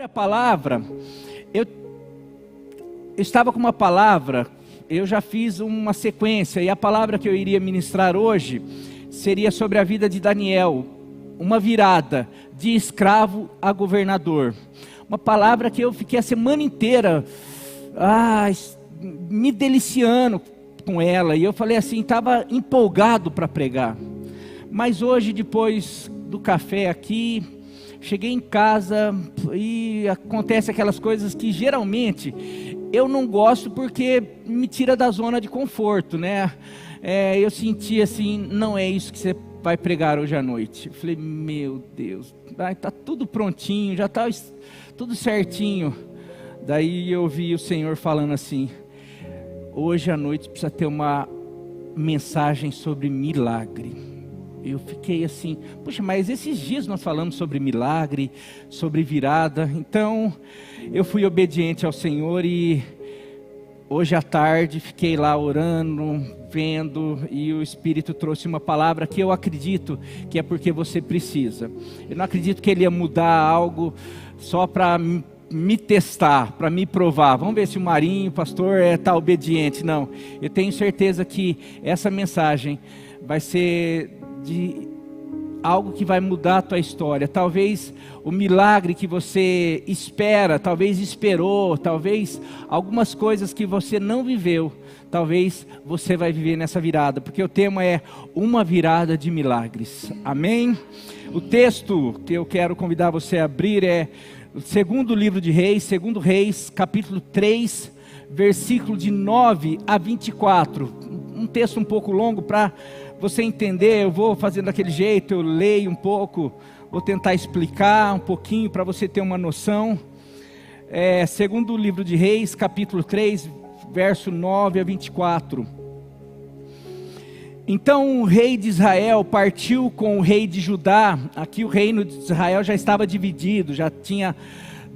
A palavra, eu estava com uma palavra, eu já fiz uma sequência, e a palavra que eu iria ministrar hoje seria sobre a vida de Daniel, uma virada de escravo a governador. Uma palavra que eu fiquei a semana inteira me deliciando com ela, e eu falei assim, estava empolgado para pregar. Mas hoje, depois do café aqui, cheguei em casa e acontece aquelas coisas que geralmente eu não gosto porque me tira da zona de conforto, né? Eu senti assim, não é isso que você vai pregar hoje à noite. Eu falei, meu Deus, tá tudo prontinho, já tá tudo certinho. Daí eu ouvi o Senhor falando assim, hoje à noite precisa ter uma mensagem sobre milagre. Eu fiquei assim, puxa, mas esses dias nós falamos sobre milagre, sobre virada. Então, eu fui obediente ao Senhor e hoje à tarde fiquei lá orando, vendo, e o Espírito trouxe uma palavra que eu acredito que é porque você precisa. Eu não acredito que Ele ia mudar algo só para me testar, para me provar. Vamos ver se o Marinho, o pastor, está obediente. Não, eu tenho certeza que essa mensagem vai ser de algo que vai mudar a tua história. Talvez o milagre que você espera, talvez esperou, talvez algumas coisas que você não viveu, talvez você vai viver nessa virada, porque o tema é uma virada de milagres. Amém? O texto que eu quero convidar você a abrir é o segundo livro de Reis, segundo Reis, capítulo 3, versículo de 9 a 24. Um texto um pouco longo para você entender, eu vou fazendo daquele jeito, eu leio um pouco, vou tentar explicar um pouquinho para você ter uma noção. Segundo o livro de Reis, capítulo 3, verso 9 a 24. Então o rei de Israel partiu com o rei de Judá. Aqui o reino de Israel já estava dividido, já tinha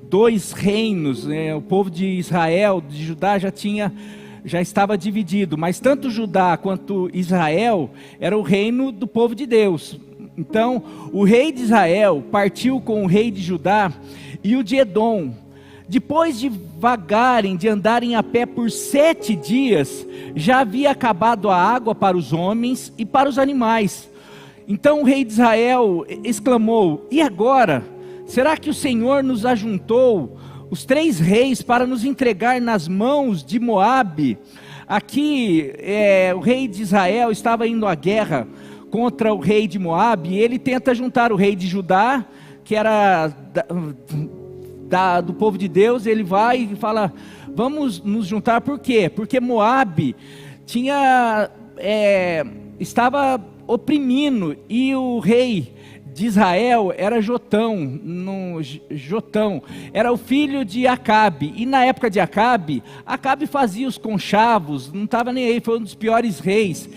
dois reinos, né? O povo de Israel, de Judá já estava dividido, mas tanto Judá quanto Israel era o reino do povo de Deus. Então o rei de Israel partiu com o rei de Judá e o de Edom. Depois de vagarem, de andarem a pé por 7 dias, já havia acabado a água para os homens e para os animais. Então o rei de Israel exclamou, e agora? Será que o Senhor nos ajuntou os 3 reis para nos entregar nas mãos de Moabe? Aqui o rei de Israel estava indo à guerra contra o rei de Moabe, e ele tenta juntar o rei de Judá, que era do povo de Deus. Ele vai e fala, vamos nos juntar. Por quê? Porque Moabe estava oprimindo, e o rei de Israel era Jotão, era o filho de Acabe, e na época de Acabe fazia os conchavos, não estava nem aí, foi um dos piores reis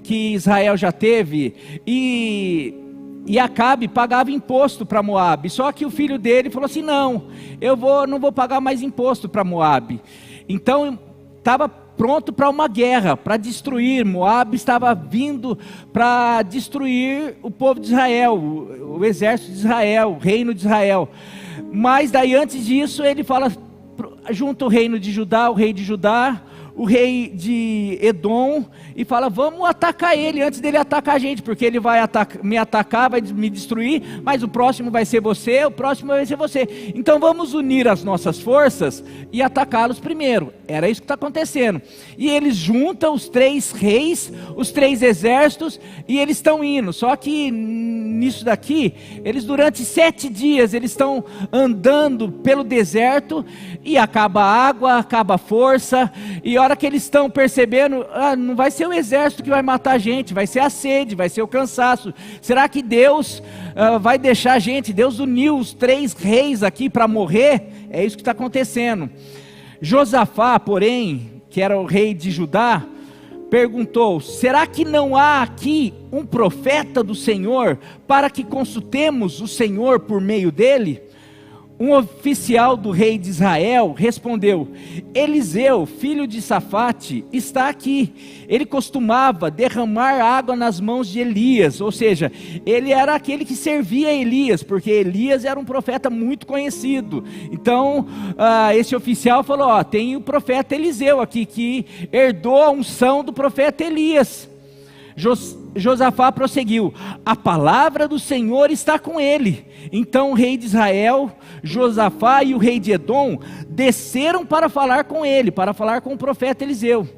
que Israel já teve, e Acabe pagava imposto para Moabe, só que o filho dele falou assim, não vou pagar mais imposto para Moabe. Então estava pronto para uma guerra, para destruir. Moabe estava vindo para destruir o povo de Israel, o exército de Israel, o reino de Israel. Mas daí antes disso ele fala, junta o reino de Judá, o rei de Judá, o rei de Edom, e fala, vamos atacar ele antes dele atacar a gente, porque ele vai me atacar, vai me destruir, mas o próximo vai ser você, o próximo vai ser você. Então vamos unir as nossas forças e atacá-los primeiro. Era isso que está acontecendo. E eles juntam os 3 reis, os 3 exércitos, e eles estão indo. Só que nisso daqui, eles durante 7 dias, eles estão andando pelo deserto, e acaba a água, acaba a força, e a hora que eles estão percebendo, não vai ser o exército que vai matar a gente, vai ser a sede, vai ser o cansaço. Será que Deus vai deixar a gente? Deus uniu os 3 reis aqui para morrer? É isso que está acontecendo. Josafá, porém, que era o rei de Judá, perguntou, será que não há aqui um profeta do Senhor, para que consultemos o Senhor por meio dele? Um oficial do rei de Israel respondeu: Eliseu, filho de Safate, está aqui. Ele costumava derramar água nas mãos de Elias, ou seja, ele era aquele que servia a Elias, porque Elias era um profeta muito conhecido. Então, esse oficial falou: tem o profeta Eliseu aqui, que herdou a unção do profeta Elias. Josafá prosseguiu: a palavra do Senhor está com ele. Então o rei de Israel, Josafá e o rei de Edom desceram para falar com ele, para falar com o profeta Eliseu.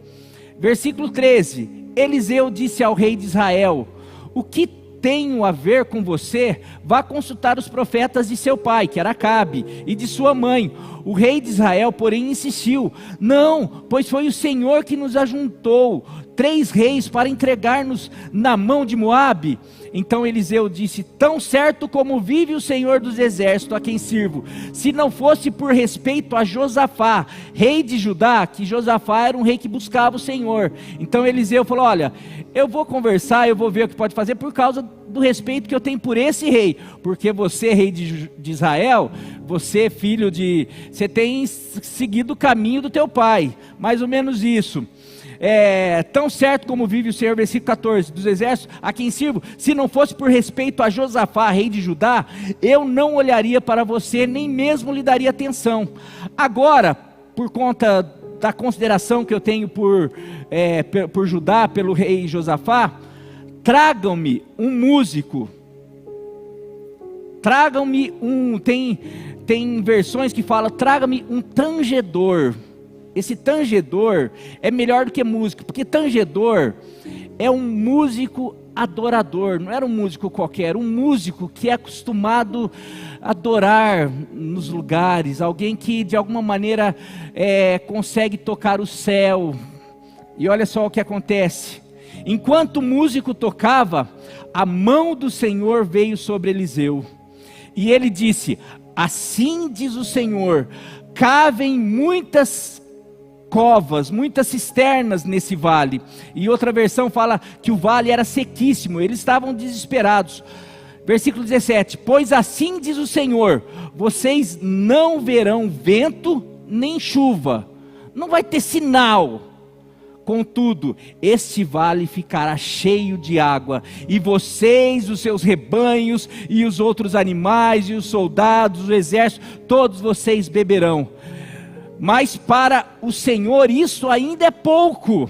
Versículo 13: Eliseu disse ao rei de Israel: o que tenho a ver com você? Vá consultar os profetas de seu pai, que era Acabe, e de sua mãe. O rei de Israel, porém, insistiu: não, pois foi o Senhor que nos ajuntou 3 reis para entregar-nos na mão de Moabe. Então Eliseu disse: tão certo como vive o Senhor dos exércitos, a quem sirvo, se não fosse por respeito a Josafá, rei de Judá, que Josafá era um rei que buscava o Senhor. Então Eliseu falou: olha, eu vou conversar, eu vou ver o que pode fazer, por causa do respeito que eu tenho por esse rei, porque você, rei de Israel, você você tem seguido o caminho do teu pai, mais ou menos isso. Tão certo como vive o Senhor, versículo 14, dos exércitos, a quem sirvo, se não fosse por respeito a Josafá, rei de Judá, eu não olharia para você, nem mesmo lhe daria atenção. Agora, por conta da consideração que eu tenho por Judá, pelo rei Josafá, tragam-me um músico, tragam-me tem versões que falam: traga-me um tangedor. Esse tangedor é melhor do que músico, porque tangedor é um músico adorador, não era um músico qualquer, um músico que é acostumado a adorar nos lugares, alguém que de alguma maneira consegue tocar o céu. E olha só o que acontece: enquanto o músico tocava, a mão do Senhor veio sobre Eliseu, e ele disse: assim diz o Senhor, cavem muitas covas, muitas cisternas nesse vale. E outra versão fala que o vale era sequíssimo, eles estavam desesperados. Versículo 17: pois assim diz o Senhor, vocês não verão vento nem chuva, não vai ter sinal. Contudo, este vale ficará cheio de água, e vocês, os seus rebanhos, e os outros animais, e os soldados, o exército, todos vocês beberão. Mas para o Senhor isso ainda é pouco.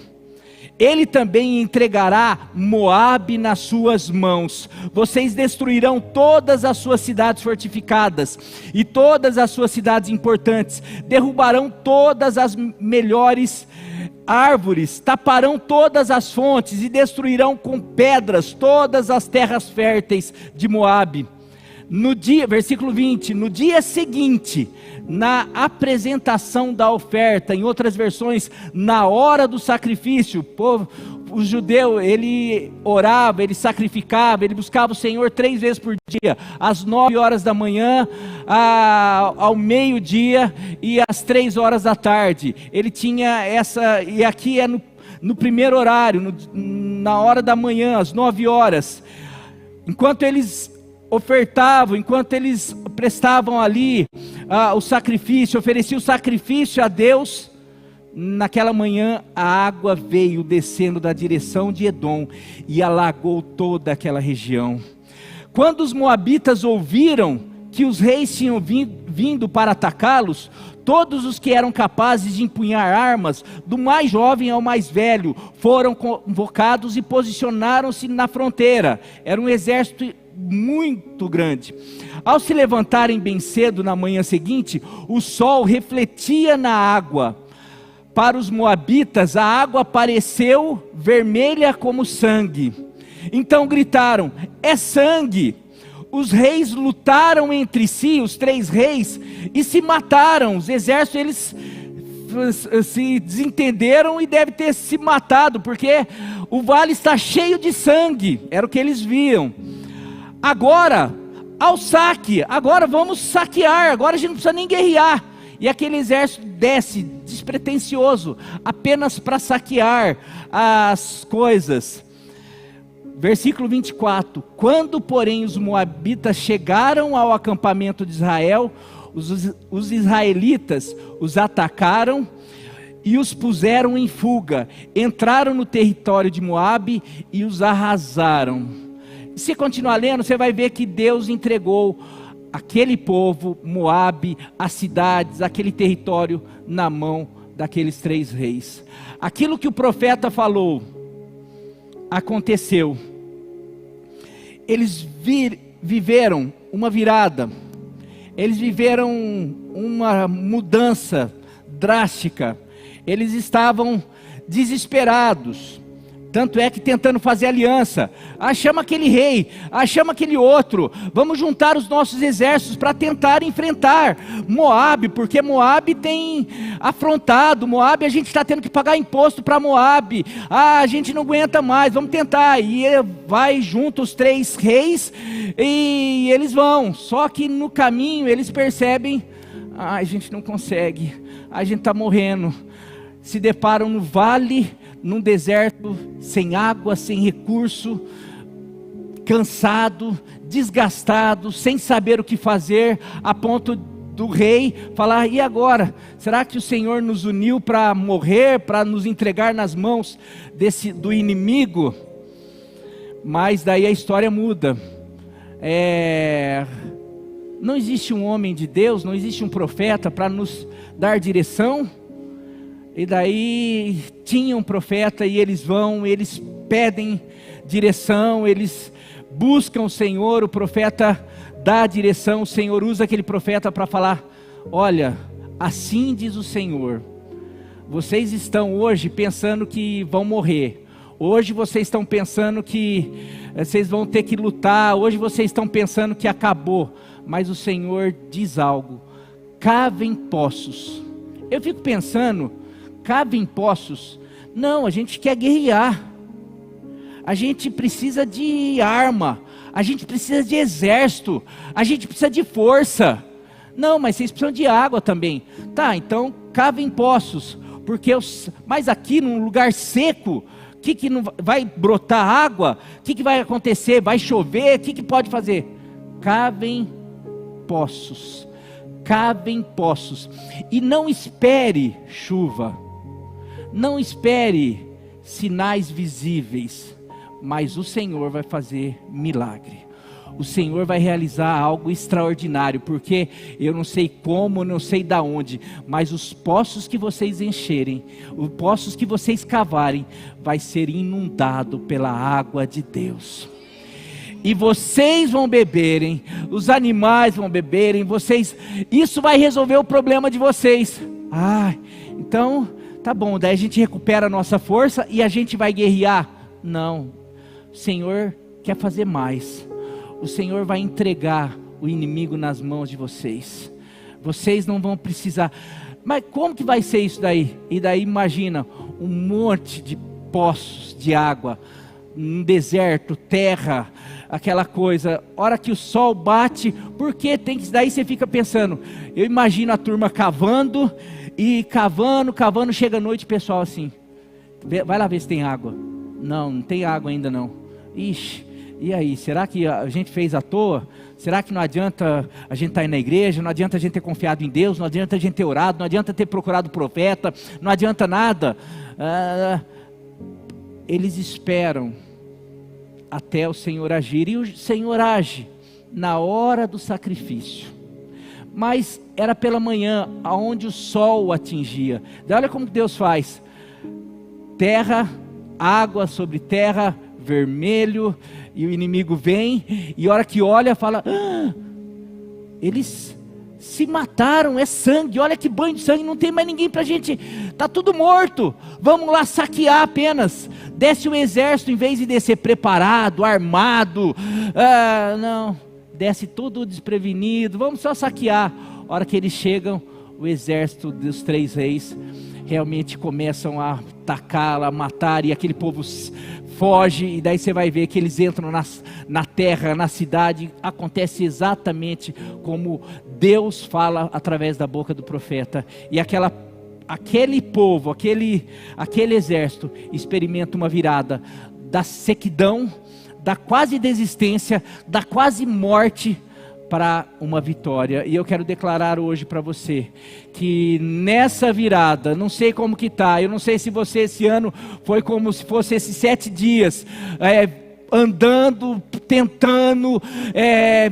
Ele também entregará Moabe nas suas mãos. Vocês destruirão todas as suas cidades fortificadas e todas as suas cidades importantes. Derrubarão todas as melhores árvores, taparão todas as fontes e destruirão com pedras todas as terras férteis de Moabe. Versículo 20, no dia seguinte, na apresentação da oferta, em outras versões, na hora do sacrifício, o judeu, ele orava, ele sacrificava, ele buscava o Senhor 3 vezes por dia, às 9 horas da manhã, ao meio-dia e às 3 horas da tarde. Ele tinha e aqui é no primeiro horário, na hora da manhã, às 9 horas, enquanto eles ofertavam, enquanto eles prestavam ali o sacrifício, ofereciam o sacrifício a Deus. Naquela manhã a água veio descendo da direção de Edom e alagou toda aquela região. Quando os moabitas ouviram que os reis tinham vindo para atacá-los, todos os que eram capazes de empunhar armas, do mais jovem ao mais velho, foram convocados e posicionaram-se na fronteira. Era um exército muito grande. Ao se levantarem bem cedo na manhã seguinte, o sol refletia na água. Para os moabitas, a água pareceu vermelha como sangue. Então gritaram: é sangue! Os reis lutaram entre si, os 3 reis, e se mataram. Os exércitos, eles se desentenderam e devem ter se matado, porque o vale está cheio de sangue. Era o que eles viam. Agora, ao saque, agora vamos saquear, agora a gente não precisa nem guerrear. E aquele exército desce, despretensioso, apenas para saquear as coisas. Versículo 24: quando porém os moabitas chegaram ao acampamento de Israel, os israelitas os atacaram e os puseram em fuga, entraram no território de Moabe e os arrasaram. Se continuar lendo, você vai ver que Deus entregou aquele povo, Moabe, as cidades, aquele território na mão daqueles 3 reis. Aquilo que o profeta falou aconteceu. Eles viveram uma virada, eles viveram uma mudança drástica, eles estavam desesperados, tanto é que tentando fazer aliança, chama aquele rei, chama aquele outro, vamos juntar os nossos exércitos para tentar enfrentar Moabe, porque Moabe tem afrontado, Moabe a gente está tendo que pagar imposto para Moabe, a gente não aguenta mais, vamos tentar, e vai junto os 3 reis, e eles vão, só que no caminho eles percebem, a gente não consegue, a gente está morrendo, se deparam no vale, num deserto, sem água, sem recurso, cansado, desgastado, sem saber o que fazer, a ponto do rei falar: e agora? Será que o Senhor nos uniu para morrer, para nos entregar nas mãos do inimigo? Mas daí a história muda. Não existe um homem de Deus, não existe um profeta para nos dar direção. E daí tinha um profeta e eles vão, eles pedem direção, eles buscam o Senhor, o profeta dá a direção, o Senhor usa aquele profeta para falar: olha, assim diz o Senhor, vocês estão hoje pensando que vão morrer, hoje vocês estão pensando que vocês vão ter que lutar, hoje vocês estão pensando que acabou, mas o Senhor diz algo: cavem poços. Eu fico pensando, cavem poços, não, a gente quer guerrear, a gente precisa de arma, a gente precisa de exército, a gente precisa de força. Não, mas vocês precisam de água também. Tá, então cavem poços, porque mas aqui num lugar seco, que não vai brotar água? O que vai acontecer? Vai chover? O que pode fazer? Cavem poços, cavem poços, e não espere chuva, não espere sinais visíveis, mas o Senhor vai fazer milagre, o Senhor vai realizar algo extraordinário, porque eu não sei como, não sei da onde, mas os poços que vocês encherem, os poços que vocês cavarem, vai ser inundado pela água de Deus, e vocês vão beberem, os animais vão beberem, isso vai resolver o problema de vocês. Então tá bom, daí a gente recupera a nossa força e a gente vai guerrear. Não, o Senhor quer fazer mais, o Senhor vai entregar o inimigo nas mãos de vocês, vocês não vão precisar. Mas como que vai ser isso daí? E daí imagina, um monte de poços de água, um deserto, terra, aquela coisa, hora que o sol bate, porque daí você fica pensando, eu imagino a turma cavando, e cavando, chega a noite, pessoal assim, vai lá ver se tem água. Não tem água ainda não. Ixi, e aí, será que a gente fez à toa? Será que não adianta a gente estar aí na igreja, não adianta a gente ter confiado em Deus, não adianta a gente ter orado, não adianta ter procurado o profeta, não adianta nada. Eles esperam até o Senhor agir, e o Senhor age na hora do sacrifício. Mas era pela manhã, aonde o sol atingia. Olha como Deus faz: terra, água sobre terra, vermelho, e o inimigo vem, e a hora que olha, fala: eles se mataram, é sangue, olha que banho de sangue, não tem mais ninguém pra gente, tá tudo morto, vamos lá saquear apenas. Desce o exército, em vez de descer preparado, armado, não, desce tudo desprevenido, vamos só saquear. A hora que eles chegam, o exército dos 3 reis realmente começam a atacar, a matar, e aquele povo foge, e daí você vai ver que eles entram na terra, na cidade, acontece exatamente como Deus fala através da boca do profeta, e aquele povo, aquele exército experimenta uma virada da sequidão, da quase desistência, da quase morte, para uma vitória. E eu quero declarar hoje para você, que nessa virada, não sei como que está, eu não sei se você esse ano foi como se fosse esses 7 dias, andando, tentando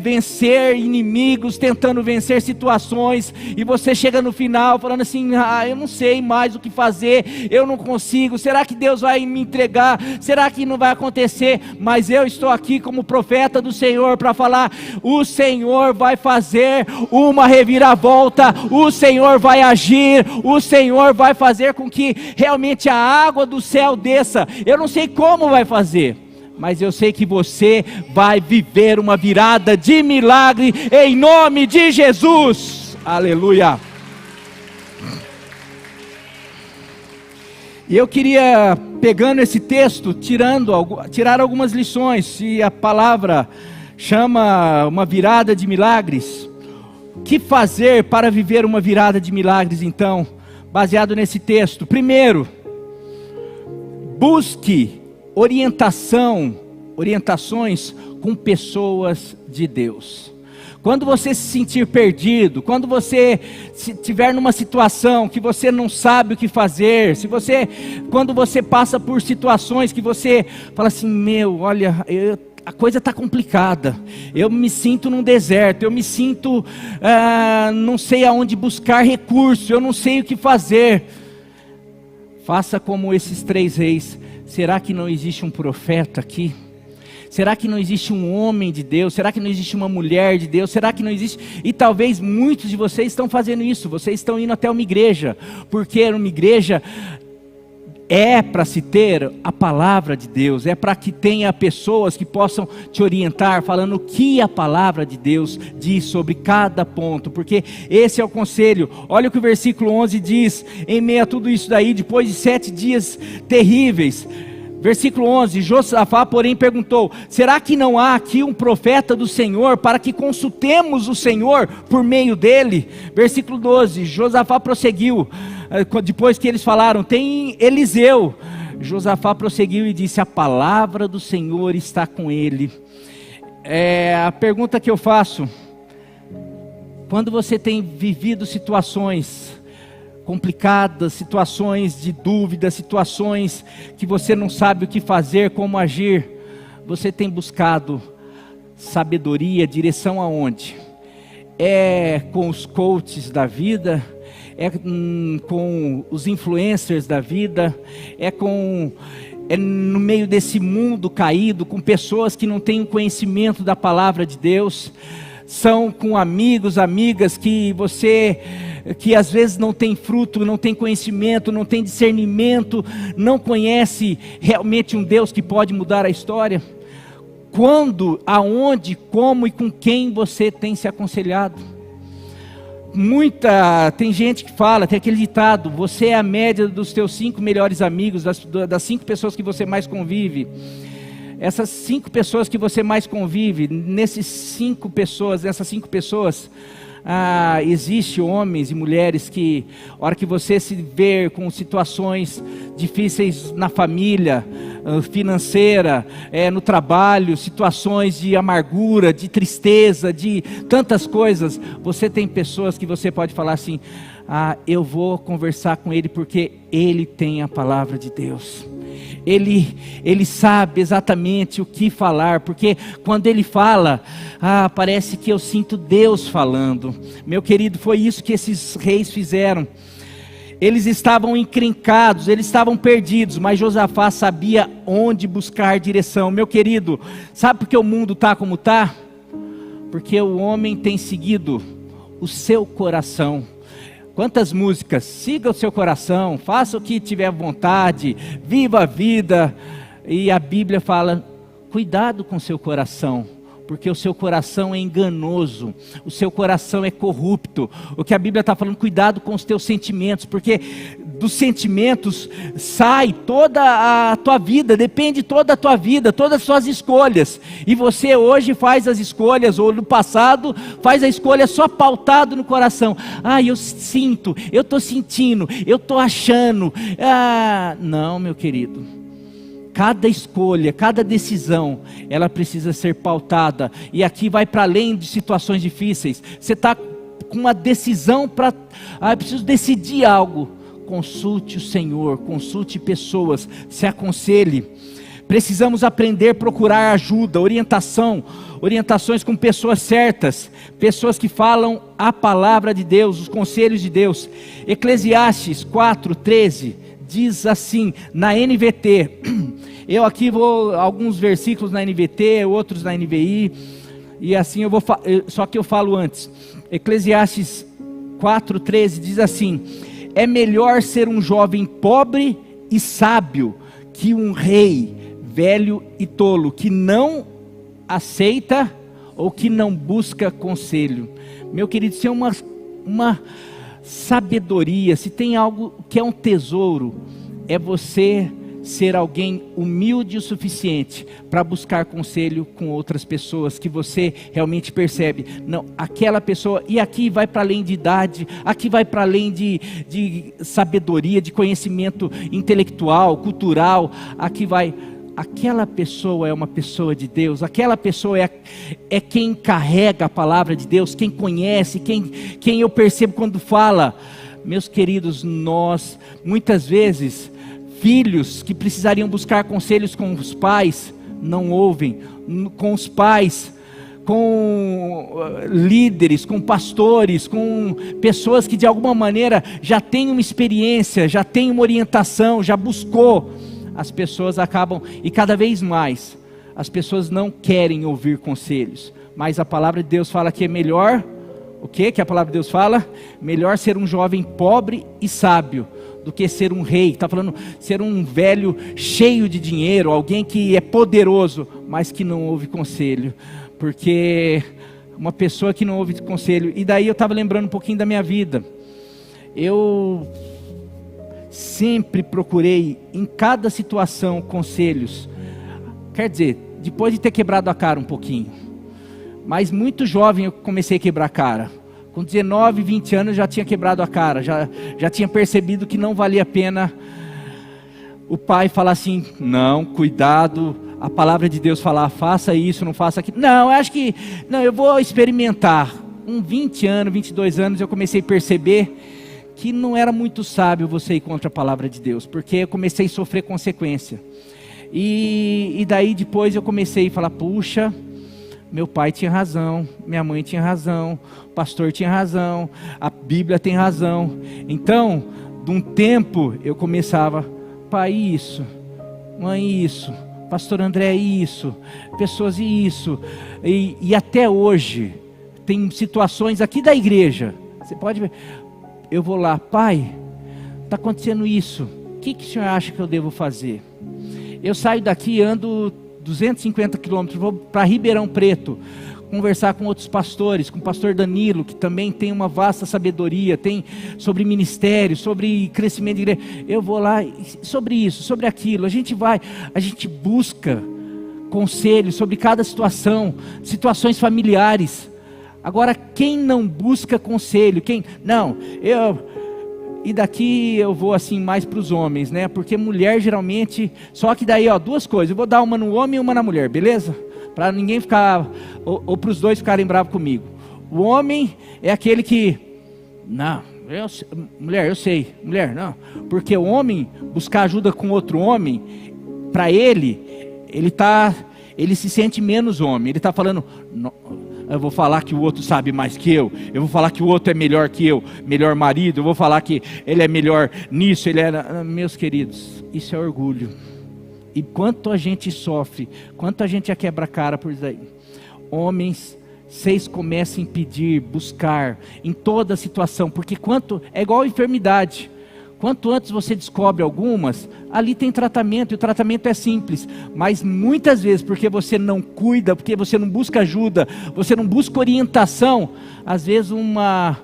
vencer inimigos, tentando vencer situações, e você chega no final falando assim, eu não sei mais o que fazer, eu não consigo, será que Deus vai me entregar, será que não vai acontecer? Mas eu estou aqui como profeta do Senhor para falar, o Senhor vai fazer uma reviravolta, o Senhor vai agir, o Senhor vai fazer com que realmente a água do céu desça. Eu não sei como vai fazer, mas eu sei que você vai viver uma virada de milagre, em nome de Jesus, aleluia. E eu queria, pegando esse texto, tirar algumas lições. Se a palavra chama uma virada de milagres, o que fazer para viver uma virada de milagres então, baseado nesse texto? Primeiro, busque orientações com pessoas de Deus. Quando você se sentir perdido, quando você estiver numa situação que você não sabe o que fazer, quando você passa por situações que você fala assim, olha, a coisa está complicada, eu me sinto num deserto, eu me sinto, não sei aonde buscar recurso, eu não sei o que fazer. Faça como esses 3 reis. Será que não existe um profeta aqui? Será que não existe um homem de Deus? Será que não existe uma mulher de Deus? Será que não existe? E talvez muitos de vocês estão fazendo isso. Vocês estão indo até uma igreja, porque uma igreja é para se ter a palavra de Deus, é para que tenha pessoas que possam te orientar, falando o que a palavra de Deus diz sobre cada ponto, porque esse é o conselho. Olha o que o versículo 11 diz, em meio a tudo isso daí, depois de 7 dias terríveis, versículo 11, Josafá porém perguntou, será que não há aqui um profeta do Senhor, para que consultemos o Senhor por meio dele? Versículo 12, Josafá prosseguiu, depois que eles falaram, tem Eliseu. Josafá prosseguiu e disse, a palavra do Senhor está com ele. A pergunta que eu faço, quando você tem vivido situações complicadas, situações de dúvida, situações que você não sabe o que fazer, como agir, você tem buscado sabedoria, direção aonde? É com os coaches da vida? É com os influencers da vida? É no meio desse mundo caído, com pessoas que não têm o conhecimento da palavra de Deus? São com amigos, amigas que às vezes não tem fruto, não tem conhecimento, não tem discernimento, não conhece realmente um Deus que pode mudar a história? Quando, aonde, como e com quem você tem se aconselhado? Tem gente que fala, tem aquele ditado, você é a média dos teus 5 melhores amigos, das 5 pessoas que você mais convive. Essas 5 pessoas que você mais convive, nessas 5 pessoas, existe homens e mulheres que, a hora que você se vê com situações difíceis na família, financeira, no trabalho, situações de amargura, de tristeza, de tantas coisas, você tem pessoas que você pode falar assim, eu vou conversar com ele porque ele tem a palavra de Deus. Ele sabe exatamente o que falar, porque quando ele fala, parece que eu sinto Deus falando. Meu querido, foi isso que esses reis fizeram. Eles estavam encrencados, eles estavam perdidos, mas Josafá sabia onde buscar direção. Meu querido, sabe por que o mundo está como está? Porque o homem tem seguido o seu coração. Quantas músicas, siga o seu coração, faça o que tiver vontade, viva a vida. E a Bíblia fala, cuidado com o seu coração, porque o seu coração é enganoso, o seu coração é corrupto. O que a Bíblia está falando, cuidado com os teus sentimentos, porque dos sentimentos sai toda a tua vida, depende toda a tua vida, todas as suas escolhas. E você hoje faz as escolhas, ou no passado faz a escolha só pautado no coração. Eu sinto, eu estou sentindo, eu estou achando. Não, meu querido, cada escolha, cada decisão, ela precisa ser pautada. E aqui vai para além de situações difíceis. Você está com uma decisão para... eu preciso decidir algo. Consulte o Senhor, consulte pessoas, se aconselhe. Precisamos aprender a procurar ajuda, orientações com pessoas certas, pessoas que falam a palavra de Deus, os conselhos de Deus. Eclesiastes 4:13 diz assim, na NVT, eu aqui vou, alguns versículos na NVT, outros na NVI, e assim eu vou, só que eu falo antes. Eclesiastes 4:13 diz assim: é melhor ser um jovem pobre e sábio que um rei velho e tolo, que não aceita ou que não busca conselho. Meu querido, isso é uma sabedoria. Se tem algo que é um tesouro, é você ser alguém humilde o suficiente para buscar conselho com outras pessoas, que você realmente percebe, não, aquela pessoa, e aqui vai para além de idade, aqui vai para além de sabedoria, de conhecimento intelectual, cultural, aqui vai, aquela pessoa é uma pessoa de Deus, aquela pessoa é quem carrega a palavra de Deus, quem conhece, quem eu percebo quando fala. Meus queridos, nós, muitas vezes, filhos que precisariam buscar conselhos com os pais, não ouvem, com os pais, com líderes, com pastores, com pessoas que de alguma maneira já têm uma experiência, já têm uma orientação, já buscou. As pessoas acabam, e cada vez mais, as pessoas não querem ouvir conselhos, mas a palavra de Deus fala que é melhor, o que a palavra de Deus fala? Melhor ser um jovem pobre e sábio, do que ser um rei. Está falando ser um velho cheio de dinheiro, alguém que é poderoso, mas que não ouve conselho, porque uma pessoa que não ouve conselho, e daí eu estava lembrando um pouquinho da minha vida. Eu sempre procurei em cada situação conselhos, quer dizer, depois de ter quebrado a cara um pouquinho, mas muito jovem eu comecei a quebrar a cara. Com 19, 20 anos eu já tinha quebrado a cara, já tinha percebido que não valia a pena o pai falar assim, não, cuidado, a palavra de Deus falar, faça isso, não faça aquilo. Não, eu acho que, não, eu vou experimentar. Com 20 anos, 22 anos eu comecei a perceber que não era muito sábio você ir contra a palavra de Deus, porque eu comecei a sofrer consequência. E daí depois eu comecei a falar, puxa, meu pai tinha razão, minha mãe tinha razão, o pastor tinha razão, a Bíblia tem razão. Então, de um tempo eu começava, pai isso, mãe isso, pastor André isso, pessoas isso, e até hoje tem situações aqui da igreja, você pode ver, eu vou lá, pai, está acontecendo isso, o que o senhor acha que eu devo fazer? Eu saio daqui, ando 250 quilômetros, vou para Ribeirão Preto, conversar com outros pastores, com o pastor Danilo, que também tem uma vasta sabedoria, tem sobre ministério, sobre crescimento de igreja. Eu vou lá, sobre isso, sobre aquilo, a gente busca conselhos sobre cada situação, situações familiares. Agora, quem não busca conselho, e daqui eu vou assim mais para os homens, né? Porque mulher geralmente, só que daí duas coisas, eu vou dar uma no homem e uma na mulher, beleza? Para ninguém ficar, ou para os dois ficarem bravos comigo. O homem é aquele que, não, mulher, eu sei, mulher, não. Porque o homem buscar ajuda com outro homem, para ele se sente menos homem, ele está falando, eu vou falar que o outro sabe mais que eu vou falar que o outro é melhor que eu, melhor marido, eu vou falar que ele é melhor nisso, meus queridos, isso é orgulho, e quanto a gente sofre, quanto a gente quebra a cara por isso aí. Homens, vocês comecem a pedir, buscar, em toda situação, porque é igual a enfermidade, quanto antes você descobre algumas, ali tem tratamento, e o tratamento é simples, mas muitas vezes, porque você não cuida, porque você não busca ajuda, você não busca orientação, às vezes uma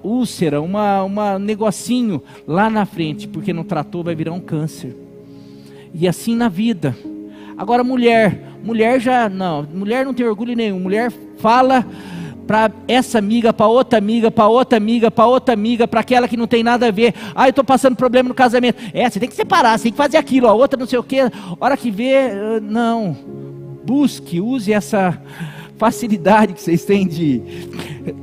úlcera, um negocinho lá na frente, porque não tratou, vai virar um câncer, e assim na vida. Agora mulher não tem orgulho nenhum, mulher fala para essa amiga, para outra amiga, para outra amiga, para outra amiga, para aquela que não tem nada a ver. Eu estou passando problema no casamento. Você tem que separar, você tem que fazer aquilo, a outra não sei o quê. Hora que vê, não. Busque, use essa facilidade que vocês têm de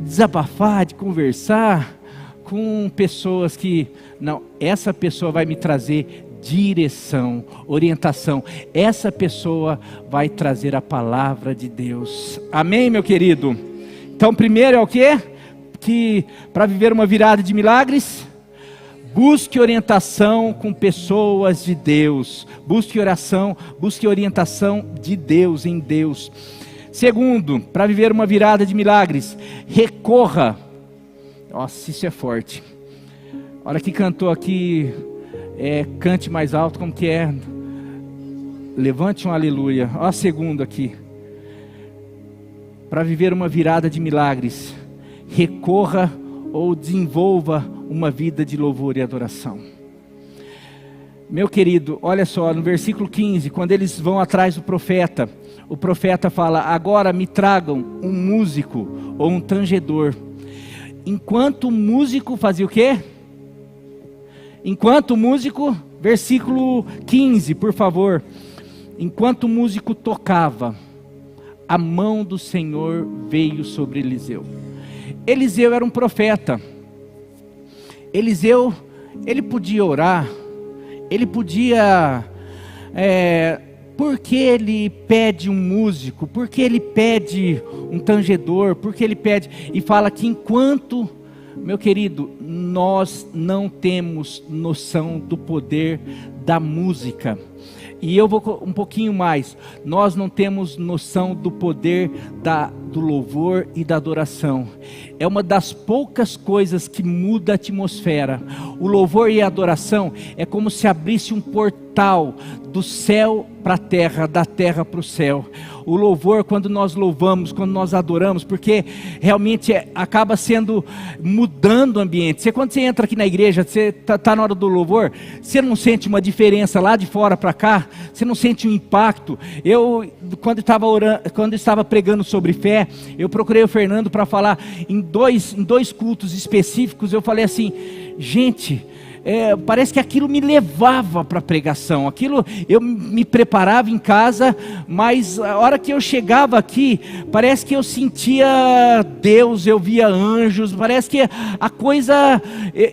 desabafar, de conversar com pessoas que, não, essa pessoa vai me trazer direção, orientação. Essa pessoa vai trazer a palavra de Deus. Amém, meu querido? Então, primeiro é o quê? Que para viver uma virada de milagres, busque orientação com pessoas de Deus. Busque oração, busque orientação de Deus, em Deus. Segundo, para viver uma virada de milagres, recorra. Nossa, isso é forte. A hora que cantou aqui, cante mais alto, como que é? Levante um aleluia. Olha a segunda aqui. Para viver uma virada de milagres, recorra ou desenvolva uma vida de louvor e adoração. Meu querido, olha só, no versículo 15, quando eles vão atrás do profeta, o profeta fala: agora me tragam um músico ou um tangedor. Enquanto o músico fazia o quê? Enquanto o músico, versículo 15, por favor. Enquanto o músico tocava, a mão do Senhor veio sobre Eliseu. Eliseu era um profeta. Eliseu, ele podia orar, ele podia... por que ele pede um músico? Por que ele pede um tangedor? Por que ele pede... E fala que enquanto... Meu querido, nós não temos noção do poder da música. E eu vou um pouquinho mais. Nós não temos noção do poder do louvor e da adoração. É uma das poucas coisas que muda a atmosfera. O louvor e a adoração é como se abrisse um portal do céu para a terra, da terra para o céu. O louvor, quando nós louvamos, quando nós adoramos, porque realmente acaba sendo, mudando o ambiente. Quando você entra aqui na igreja, você está na hora do louvor, você não sente uma diferença lá de fora para cá? Você não sente um impacto? Eu, quando estava pregando sobre fé, eu procurei o Fernando para falar em dois cultos específicos. Eu falei assim: gente, parece que aquilo me levava para a pregação. Aquilo, eu me preparava em casa, mas a hora que eu chegava aqui, parece que eu sentia Deus, eu via anjos, parece que a coisa,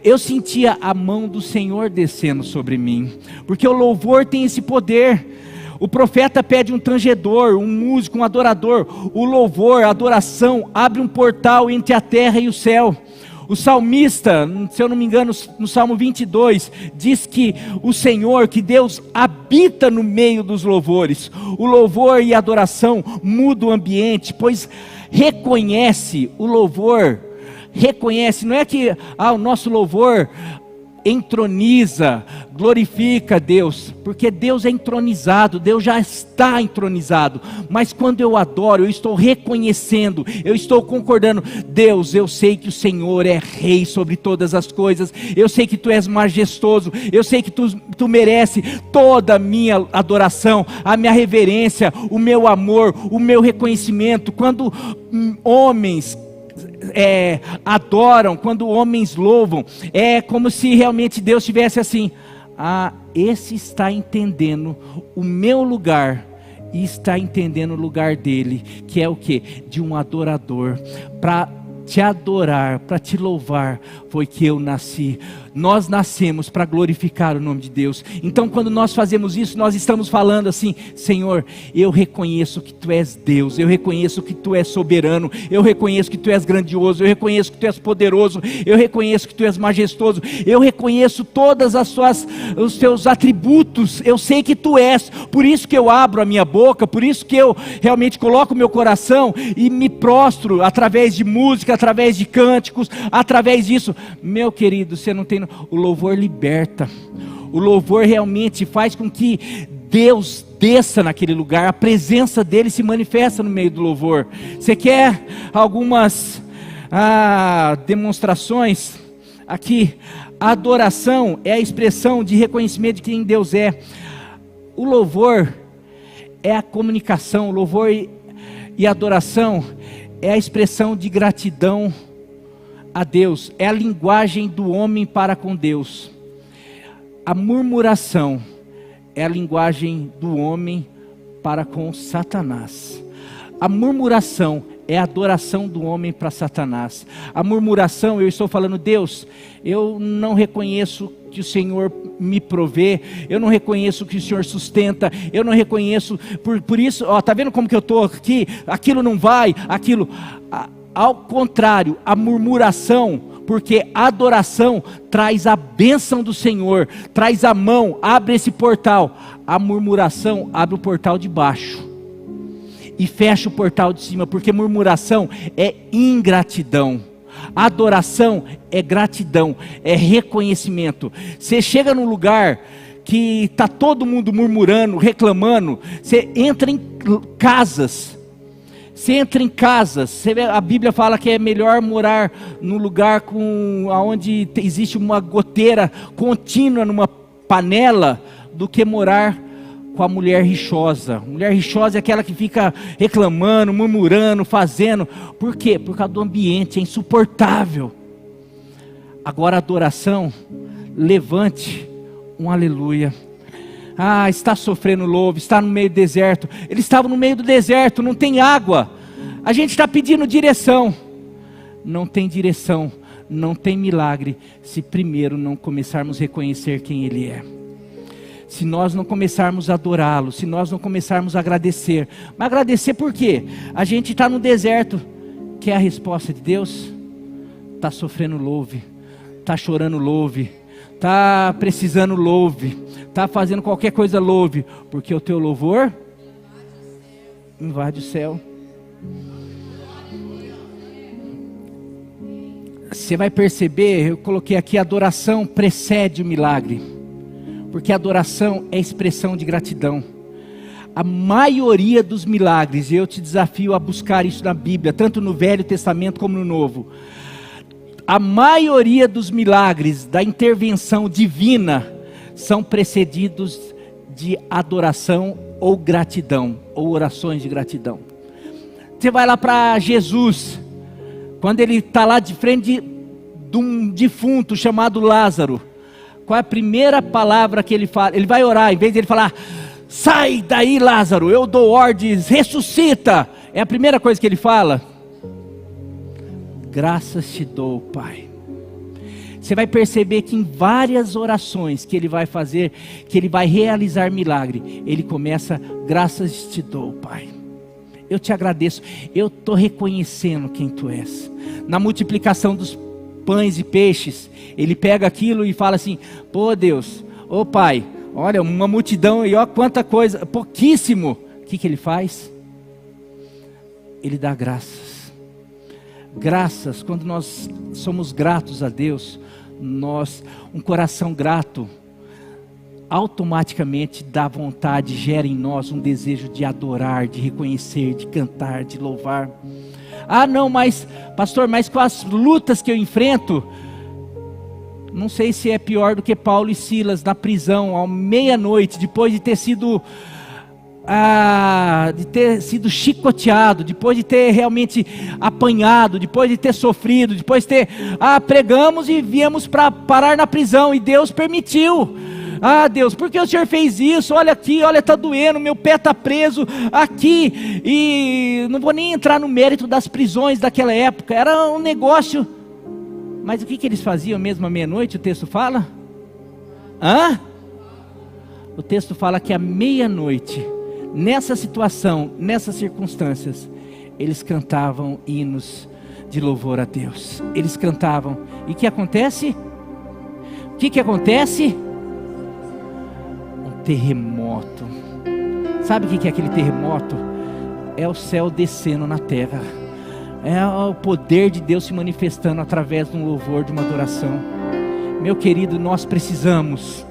eu sentia a mão do Senhor descendo sobre mim, porque o louvor tem esse poder. O profeta pede um tangedor, um músico, um adorador. O louvor, a adoração, abre um portal entre a terra e o céu. O salmista, se eu não me engano, no Salmo 22, diz que o Senhor, que Deus habita no meio dos louvores. O louvor e a adoração mudam o ambiente, pois reconhece o louvor, reconhece, não é que o nosso louvor entroniza, glorifica Deus, porque Deus é entronizado, Deus já está entronizado, mas quando eu adoro, eu estou reconhecendo, eu estou concordando: Deus, eu sei que o Senhor é rei sobre todas as coisas, eu sei que Tu és majestoso, eu sei que Tu merece toda a minha adoração, a minha reverência, o meu amor, o meu reconhecimento. Quando homens adoram, quando homens louvam, é como se realmente Deus tivesse assim: esse está entendendo o meu lugar e está entendendo o lugar dele, que é o que? De um adorador. Para te adorar, para te louvar, foi que eu nasci. Nós nascemos para glorificar o nome de Deus. Então quando nós fazemos isso, nós estamos falando assim: Senhor, eu reconheço que Tu és Deus, eu reconheço que Tu és soberano, eu reconheço que Tu és grandioso, eu reconheço que Tu és poderoso, eu reconheço que Tu és majestoso, eu reconheço todas os Teus atributos, eu sei que Tu és, por isso que eu abro a minha boca, por isso que eu realmente coloco o meu coração e me prostro através de música, através de cânticos, através disso. Meu querido, você não tem... O louvor liberta, o louvor realmente faz com que Deus desça naquele lugar, a presença dele se manifesta no meio do louvor. Você quer algumas demonstrações? Aqui, a adoração é a expressão de reconhecimento de quem Deus é. O louvor é a comunicação, o louvor e a adoração é a expressão de gratidão a Deus, é a linguagem do homem para com Deus. A murmuração é a linguagem do homem para com Satanás. A murmuração é a adoração do homem para Satanás. A murmuração, eu estou falando, Deus, eu não reconheço que o Senhor me provê, eu não reconheço que o Senhor sustenta, eu não reconheço, por isso, está vendo como que eu estou aqui, aquilo não vai, aquilo, ao contrário, a murmuração, porque a adoração traz a bênção do Senhor, traz a mão, abre esse portal. A murmuração abre o portal de baixo e fecha o portal de cima, porque murmuração é ingratidão, adoração é gratidão, é reconhecimento. Você chega num lugar que está todo mundo murmurando, reclamando, você entra em casas, a Bíblia fala que é melhor morar num lugar onde existe uma goteira contínua numa panela, do que morar com a mulher rixosa. Mulher rixosa é aquela que fica reclamando, murmurando, fazendo. Por quê? Por causa do ambiente, é insuportável. Agora a adoração, levante um aleluia. Está sofrendo, louve, está no meio do deserto. Eles estavam no meio do deserto, não tem água. A gente está pedindo direção. Não tem direção, não tem milagre, se primeiro não começarmos a reconhecer quem Ele é. Se nós não começarmos a adorá-lo, se nós não começarmos a agradecer. Mas agradecer por quê? A gente está no deserto. Quer a resposta de Deus? Está sofrendo, louve. Está chorando, louve. Está precisando, louve. Está fazendo qualquer coisa, louve. Porque o teu louvor invade o céu. Você vai perceber, eu coloquei aqui, a adoração precede o milagre. Porque a adoração é expressão de gratidão. A maioria dos milagres, e eu te desafio a buscar isso na Bíblia, tanto no Velho Testamento como no Novo. A maioria dos milagres da intervenção divina são precedidos de adoração ou gratidão, ou orações de gratidão. Você vai lá para Jesus, quando ele está lá de frente de um defunto chamado Lázaro. Qual é a primeira palavra que ele fala? Ele vai orar, em vez de ele falar, sai daí Lázaro, eu dou ordens, ressuscita. É a primeira coisa que ele fala. Graças te dou, Pai. Você vai perceber que em várias orações que ele vai fazer, que ele vai realizar milagre, ele começa, graças te dou, Pai. Eu te agradeço, eu estou reconhecendo quem tu és. Na multiplicação dos pães e peixes, ele pega aquilo e fala assim, pô Deus, ô Pai, olha uma multidão e ó quanta coisa, pouquíssimo. O que ele faz? Ele dá graças. Graças, quando nós somos gratos a Deus, um coração grato, automaticamente dá vontade, gera em nós um desejo de adorar, de reconhecer, de cantar, de louvar. Não, mas pastor, mas com as lutas que eu enfrento, não sei se é pior do que Paulo e Silas na prisão, à meia-noite, depois de ter sido chicoteado, depois de ter realmente apanhado, depois de ter sofrido, depois de ter, pregamos e viemos para parar na prisão, e Deus permitiu. Deus, por que o Senhor fez isso? Olha aqui, olha, está doendo, meu pé está preso aqui, e não vou nem entrar no mérito das prisões daquela época, era um negócio, mas o que eles faziam mesmo à meia-noite, o texto fala? O texto fala que à meia-noite, nessa situação, nessas circunstâncias, eles cantavam hinos de louvor a Deus, eles cantavam, e o que acontece? O que acontece? Terremoto. Sabe o que é aquele terremoto? É o céu descendo na terra, é o poder de Deus se manifestando através de um louvor, de uma adoração. Meu querido, nós precisamos,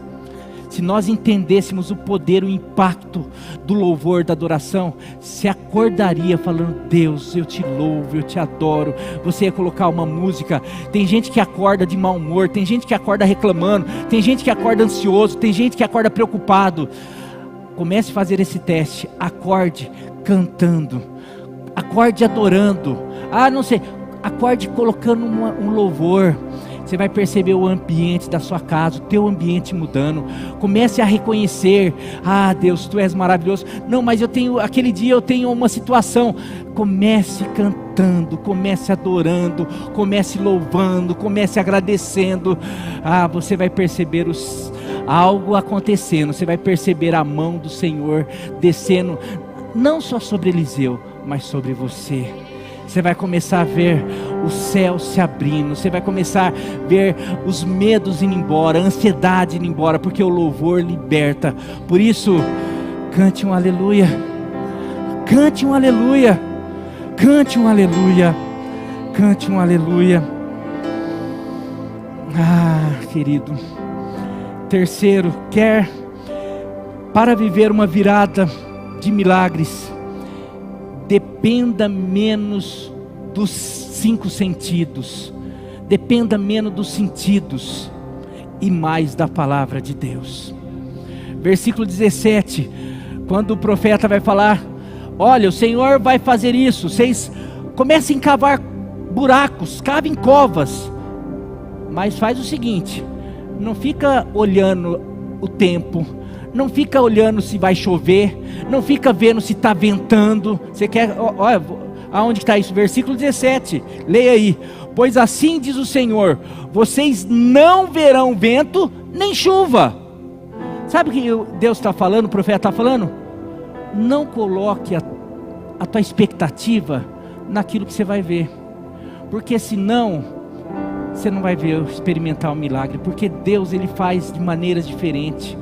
se nós entendêssemos o poder, o impacto do louvor, da adoração, se acordaria falando, Deus, eu te louvo, eu te adoro. Você ia colocar uma música. Tem gente que acorda de mau humor, tem gente que acorda reclamando, tem gente que acorda ansioso, tem gente que acorda preocupado. Comece a fazer esse teste, acorde cantando, acorde adorando. Não sei, acorde colocando um louvor. Você vai perceber o ambiente da sua casa, o teu ambiente mudando. Comece a reconhecer: Deus, Tu és maravilhoso. Não, mas aquele dia eu tenho uma situação. Comece cantando, comece adorando, comece louvando, comece agradecendo. Você vai perceber algo acontecendo. Você vai perceber a mão do Senhor descendo, não só sobre Eliseu, mas sobre você. Você vai começar a ver o céu se abrindo. Você vai começar a ver os medos indo embora, a ansiedade indo embora, porque o louvor liberta. Por isso, cante um aleluia. Cante um aleluia. Cante um aleluia. Cante um aleluia. Querido. Terceiro, para viver uma virada de milagres, dependa menos dos 5 sentidos, dependa menos dos sentidos e mais da palavra de Deus. Versículo 17, quando o profeta vai falar: olha, o Senhor vai fazer isso, vocês comecem a cavar buracos, cavem covas, mas faz o seguinte, não fica olhando o tempo, não fica olhando se vai chover, não fica vendo se está ventando. Você quer, olha, aonde está isso? Versículo 17, leia aí: pois assim diz o Senhor, vocês não verão vento nem chuva. Sabe o que Deus está falando, o profeta está falando? Não coloque a tua expectativa naquilo que você vai ver, porque senão você não vai experimentar o milagre, porque Deus, Ele faz de maneiras diferentes.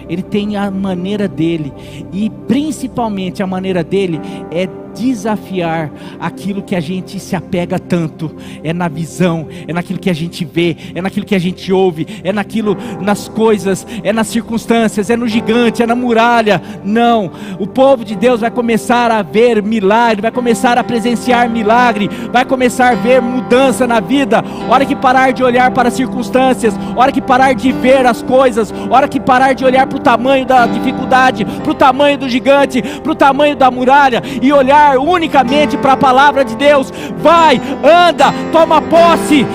Ele tem a maneira dele, e principalmente a maneira dele é desafiar aquilo que a gente se apega tanto. É na visão, é naquilo que a gente vê, é naquilo que a gente ouve, é nas coisas, é nas circunstâncias, é no gigante, é na muralha. Não, o povo de Deus vai começar a ver milagre, vai começar a presenciar milagre, vai começar a ver mudança na vida. Hora que parar de olhar para as circunstâncias, hora que parar de ver as coisas, hora que parar de olhar para o tamanho da dificuldade, para o tamanho do gigante, para o tamanho da muralha, e olhar unicamente para a palavra de Deus. Vai, anda, toma posse.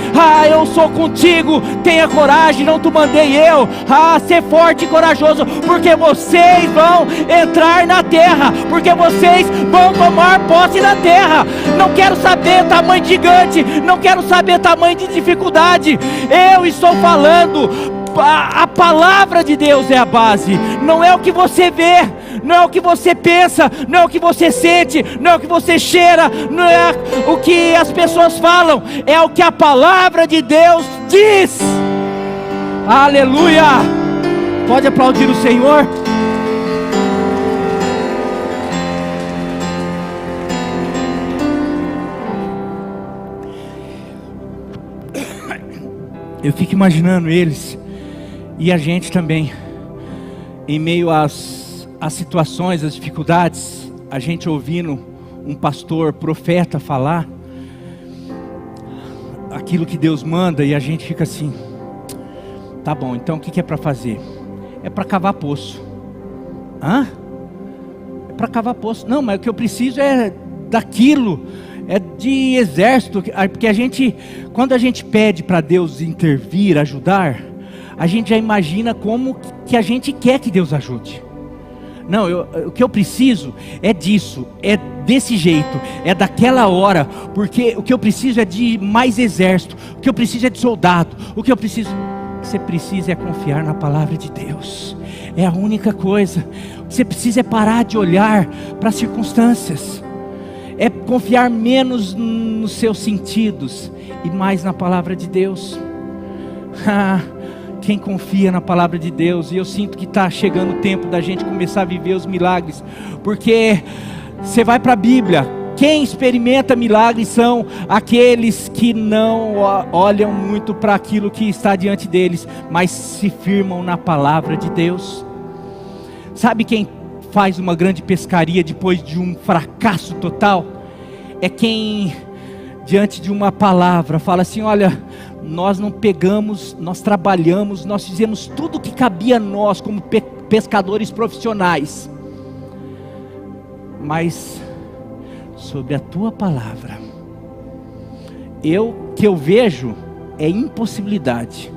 Eu sou contigo, tenha coragem, não te mandei eu. Ser forte e corajoso, porque vocês vão entrar na terra, porque vocês vão tomar posse da terra. Não quero saber tamanho de gigante, não quero saber tamanho de dificuldade. Eu estou falando, a palavra de Deus é a base, não é o que você vê, não é o que você pensa, não é o que você sente, não é o que você cheira, não é o que as pessoas falam, é o que a palavra de Deus diz. Aleluia! Pode aplaudir o Senhor? Eu fico imaginando eles, e a gente também, em meio às situações, às dificuldades, a gente ouvindo um pastor, profeta falar aquilo que Deus manda, e a gente fica assim: tá bom, então o que é para fazer? É para cavar poço. É para cavar poço. Não, mas o que eu preciso é daquilo, é de exército, porque quando a gente pede para Deus intervir, ajudar, a gente já imagina como que a gente quer que Deus ajude. Não, o que eu preciso é disso, é desse jeito, é daquela hora, porque o que eu preciso é de mais exército, o que eu preciso é de soldado, o que você precisa é confiar na palavra de Deus. É a única coisa. Você precisa é parar de olhar para as circunstâncias, é confiar menos nos seus sentidos e mais na palavra de Deus. Quem confia na palavra de Deus, e eu sinto que está chegando o tempo da gente começar a viver os milagres, porque você vai para a Bíblia, quem experimenta milagres são aqueles que não olham muito para aquilo que está diante deles, mas se firmam na palavra de Deus. Sabe quem faz uma grande pescaria depois de um fracasso total? É quem, diante de uma palavra, fala assim: olha, nós não pegamos, nós trabalhamos, nós fizemos tudo o que cabia a nós como pescadores profissionais, mas sobre a tua palavra. O que eu vejo é impossibilidade.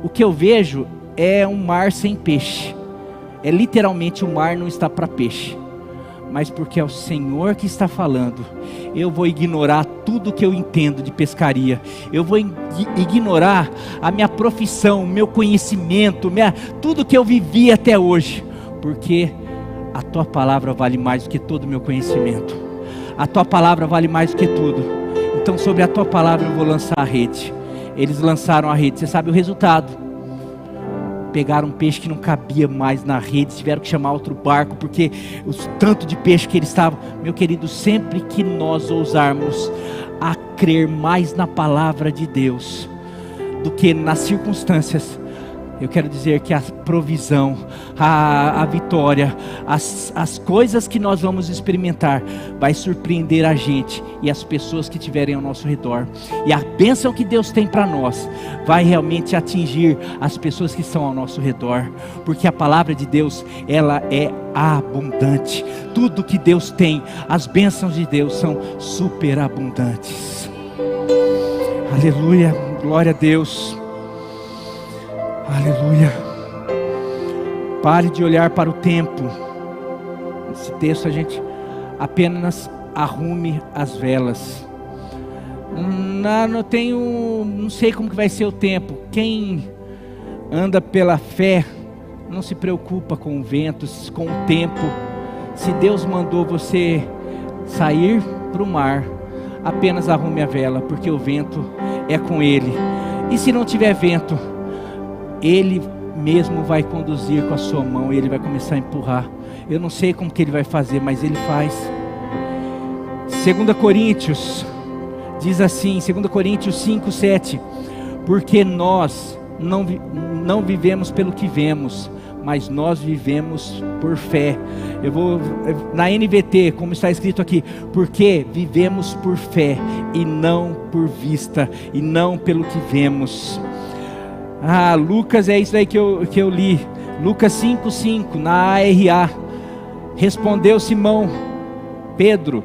O que eu vejo é um mar sem peixe. É literalmente, o mar não está para peixe. Mas porque é o Senhor que está falando, eu vou ignorar tudo que eu entendo de pescaria. Eu vou ignorar a minha profissão, o meu conhecimento, tudo que eu vivi até hoje. Porque a tua palavra vale mais do que todo o meu conhecimento. A tua palavra vale mais do que tudo. Então sobre a tua palavra eu vou lançar a rede. Eles lançaram a rede, você sabe o resultado. Pegaram um peixe que não cabia mais na rede, tiveram que chamar outro barco, porque o tanto de peixe que eles estavam. Meu querido, sempre que nós ousarmos a crer mais na palavra de Deus do que nas circunstâncias, eu quero dizer que a provisão, a vitória, as coisas que nós vamos experimentar, vai surpreender a gente e as pessoas que estiverem ao nosso redor. E a bênção que Deus tem para nós, vai realmente atingir as pessoas que estão ao nosso redor. Porque a palavra de Deus, ela é abundante. Tudo que Deus tem, as bênçãos de Deus são superabundantes. Aleluia, glória a Deus. Aleluia. Pare de olhar para o tempo. Nesse texto a gente apenas arrume as velas. Não sei como que vai ser o tempo. Quem anda pela fé não se preocupa com o vento, com o tempo. Se Deus mandou você sair para o mar, apenas arrume a vela, porque o vento é com Ele. E se não tiver vento, Ele mesmo vai conduzir com a sua mão, e Ele vai começar a empurrar. Eu não sei como que Ele vai fazer, mas Ele faz. 2 Coríntios diz assim, 2 Coríntios 5:7, porque nós não vivemos pelo que vemos, mas nós vivemos por fé. Eu vou na NVT, como está escrito aqui, porque vivemos por fé e não por vista, e não pelo que vemos. Lucas, é isso aí que eu li, Lucas 5:5, na ARA. Respondeu Simão Pedro: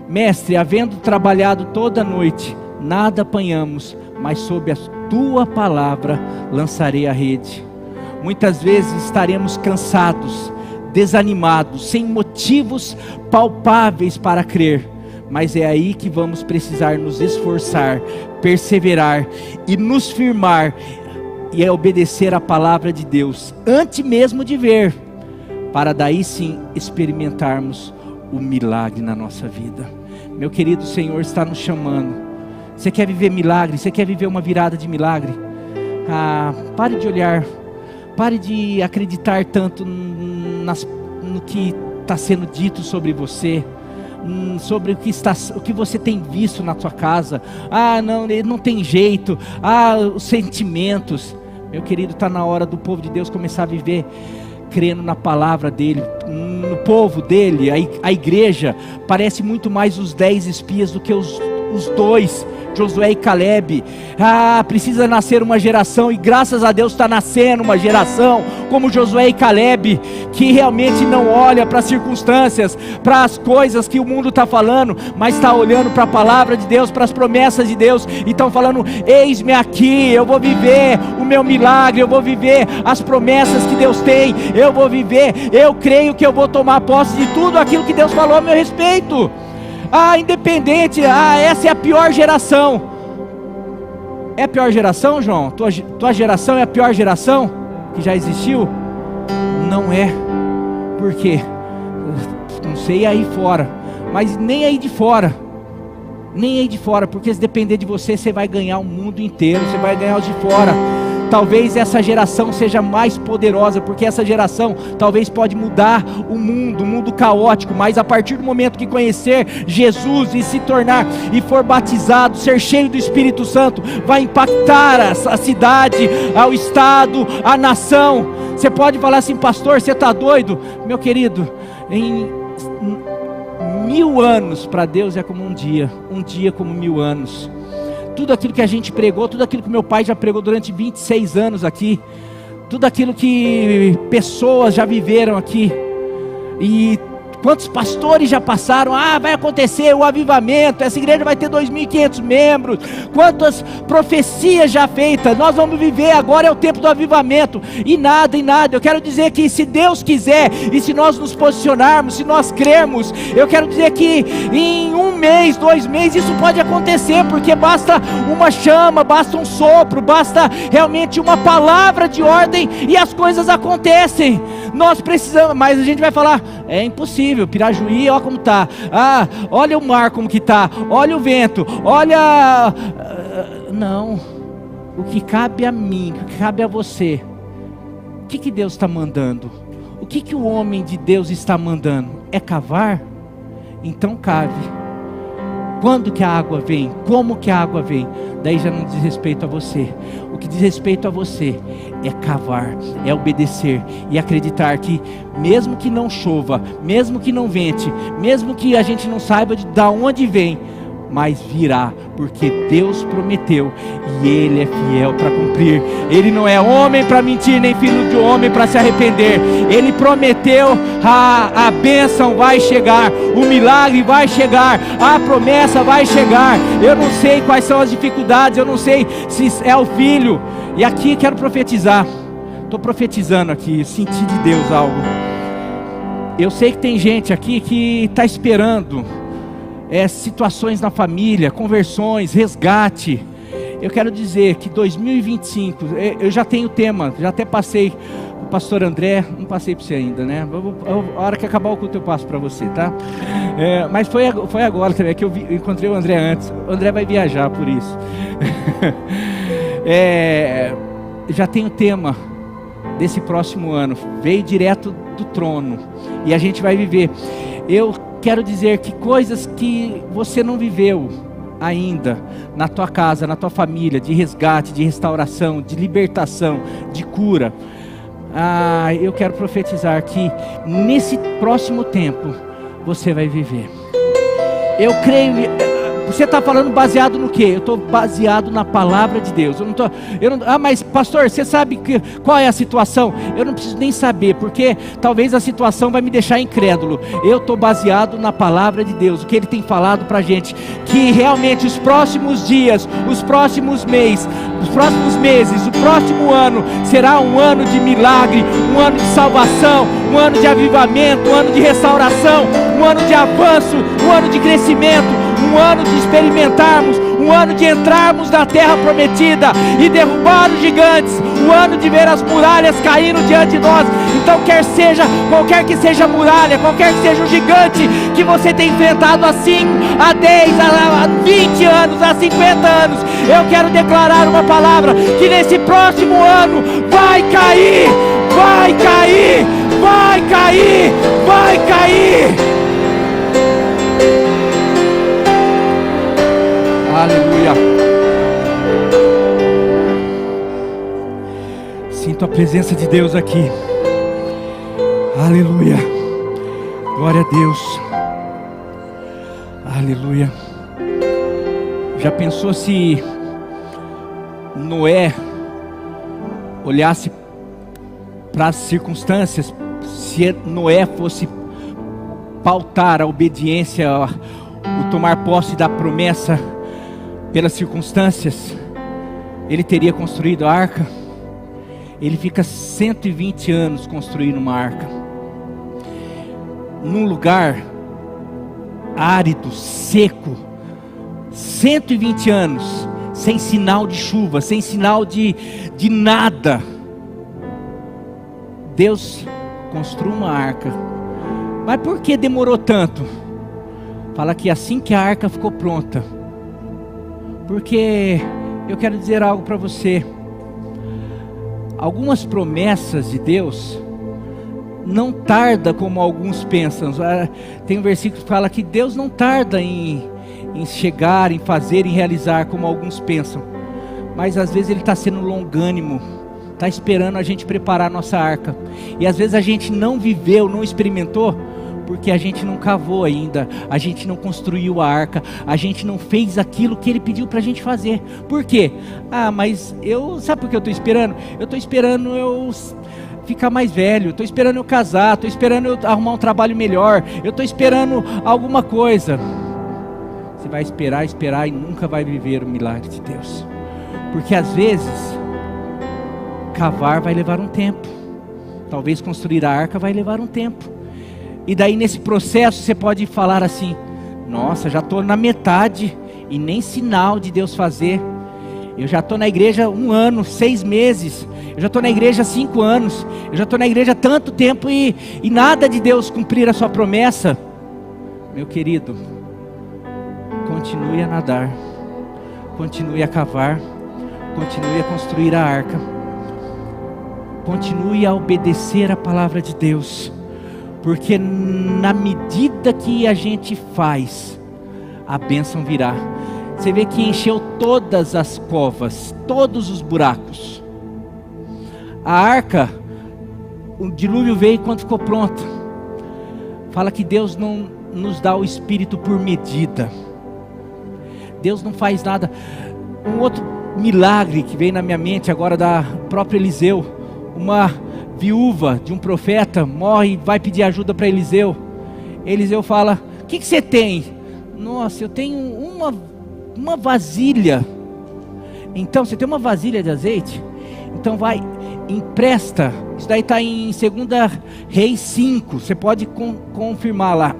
Mestre, havendo trabalhado toda a noite, nada apanhamos, mas sob a tua palavra lançarei a rede. Muitas vezes estaremos cansados, desanimados, sem motivos palpáveis para crer, mas é aí que vamos precisar nos esforçar, perseverar e nos firmar, e é obedecer a palavra de Deus, antes mesmo de ver, para daí sim experimentarmos o milagre na nossa vida. Meu querido, o Senhor está nos chamando. Você quer viver milagre? Você quer viver uma virada de milagre? Pare de olhar, pare de acreditar tanto no que está sendo dito sobre você, sobre o que você tem visto na sua casa. Não tem jeito. Os sentimentos. Meu querido, está na hora do povo de Deus começar a viver crendo na palavra dele, no povo dele. A igreja parece muito mais os 10 espias do que os 2, Josué e Caleb. Precisa nascer uma geração, e graças a Deus está nascendo uma geração como Josué e Caleb, que realmente não olha para as circunstâncias, para as coisas que o mundo está falando, mas está olhando para a palavra de Deus, para as promessas de Deus, e estão falando: eis-me aqui, eu vou viver o meu milagre, eu vou viver as promessas que Deus tem, eu vou viver, eu creio que eu vou tomar posse de tudo aquilo que Deus falou a meu respeito. Independente, essa é a pior geração. É a pior geração, João? Tua geração é a pior geração que já existiu? Não é. Por quê? Não sei aí fora, mas nem aí de fora. Nem aí de fora, porque se depender de você, você vai ganhar o mundo inteiro, você vai ganhar os de fora. Talvez essa geração seja mais poderosa, porque essa geração talvez pode mudar o mundo caótico, mas a partir do momento que conhecer Jesus e se tornar, e for batizado, ser cheio do Espírito Santo, vai impactar a cidade, ao estado, a nação. Você pode falar assim: pastor, você está doido? Meu querido, em 1000 anos para Deus é como um dia como 1000 anos. Tudo aquilo que a gente pregou, tudo aquilo que meu pai já pregou durante 26 anos aqui, tudo aquilo que pessoas já viveram aqui, e Quantos pastores já passaram? Vai acontecer o avivamento, essa igreja vai ter 2.500 membros. Quantas profecias já feitas? Nós vamos viver, agora é o tempo do avivamento. E nada. Eu quero dizer que se Deus quiser, e se nós nos posicionarmos, se nós crermos, eu quero dizer que em 1 mês, 2 meses, isso pode acontecer, porque basta uma chama, basta um sopro, basta realmente uma palavra de ordem e as coisas acontecem. Nós precisamos, mas a gente vai falar, é impossível, Pirajuí, olha como está, olha o mar como que está, olha o vento, olha, não, o que cabe a mim, o que cabe a você, o que Deus está mandando, o que o homem de Deus está mandando, é cavar? Então cave. Quando que a água vem? Como que a água vem? Daí já não diz respeito a você. O que diz respeito a você é cavar, é obedecer e acreditar que mesmo que não chova, mesmo que não vente, mesmo que a gente não saiba de onde vem, mas virá, porque Deus prometeu e Ele é fiel para cumprir. Ele não é homem para mentir, nem filho de homem para se arrepender. Ele prometeu, a bênção vai chegar, o milagre vai chegar, a promessa vai chegar. Eu não sei quais são as dificuldades, eu não sei se é o filho. E aqui quero profetizar, estou profetizando aqui, senti de Deus algo. Eu sei que tem gente aqui que está esperando situações na família, conversões, resgate. Eu quero dizer que 2025, eu já tenho tema, já até passei o pastor André, não passei para você ainda, né? A hora que acabar o culto eu passo para você, tá? Mas foi agora também que eu encontrei o André antes. O André vai viajar por isso. Já tenho tema desse próximo ano, veio direto do trono e a gente vai viver. Eu quero dizer que coisas que você não viveu ainda na tua casa, na tua família, de resgate, de restauração, de libertação, de cura, eu quero profetizar que nesse próximo tempo você vai viver. Eu creio. Você está falando baseado no quê? Eu estou baseado na palavra de Deus. Mas pastor, você sabe qual é a situação? Eu não preciso nem saber, porque talvez a situação vai me deixar incrédulo. Eu estou baseado na palavra de Deus, o que Ele tem falado para a gente, que realmente os próximos dias, os próximos meses, o próximo ano será um ano de milagre, um ano de salvação, um ano de avivamento, um ano de restauração, um ano de avanço, um ano de crescimento, um ano de experimentarmos, um ano de entrarmos na terra prometida e derrubar os gigantes, um ano de ver as muralhas caindo diante de nós. Então qualquer que seja a muralha, qualquer que seja o gigante que você tem enfrentado há 5, há 10, há 20 anos, há 50 anos, eu quero declarar uma palavra, que nesse próximo ano vai cair, vai cair, vai cair, vai cair. Aleluia. Sinto a presença de Deus aqui. Aleluia. Glória a Deus. Aleluia. Já pensou se Noé olhasse para as circunstâncias, se Noé fosse pautar a obediência, o tomar posse da promessa pelas circunstâncias, ele teria construído a arca? Ele fica 120 anos construindo uma arca, num lugar árido, seco, 120 anos, sem sinal de chuva, sem sinal de nada. Deus construiu uma arca. Mas por que demorou tanto? Fala que assim que a arca ficou pronta, porque eu quero dizer algo para você. Algumas promessas de Deus não tarda como alguns pensam. Tem um versículo que fala que Deus não tarda em chegar, em fazer, em realizar como alguns pensam. Mas às vezes Ele está sendo longânimo, está esperando a gente preparar a nossa arca. E às vezes a gente não viveu, não experimentou, porque a gente não cavou ainda, a gente não construiu a arca, a gente não fez aquilo que Ele pediu para a gente fazer. Por quê? Mas sabe por que eu estou esperando? Eu estou esperando eu ficar mais velho, estou esperando eu casar, estou esperando eu arrumar um trabalho melhor, eu estou esperando alguma coisa. Você vai esperar e nunca vai viver o milagre de Deus. Porque às vezes, cavar vai levar um tempo. Talvez construir a arca vai levar um tempo. E daí nesse processo você pode falar assim: nossa, já estou na metade e nem sinal de Deus fazer. Eu já estou na igreja 1 ano, 6 meses. Eu já estou na igreja 5 anos. Eu já estou na igreja há tanto tempo e nada de Deus cumprir a sua promessa. Meu querido, continue a nadar, continue a cavar, continue a construir a arca, continue a obedecer a palavra de Deus, porque na medida que a gente faz, a bênção virá. Você vê que encheu todas as covas, todos os buracos. A arca, o dilúvio veio quando ficou pronta. Fala que Deus não nos dá o Espírito por medida. Deus não faz nada. Um outro milagre que veio na minha mente agora, da própria Eliseu. Uma viúva de um profeta morre e vai pedir ajuda para Eliseu. Eliseu fala: o que você tem? Nossa, eu tenho uma vasilha. Então, você tem uma vasilha de azeite? Então vai, empresta. Isso daí está em 2 Reis 5. Você pode confirmar lá.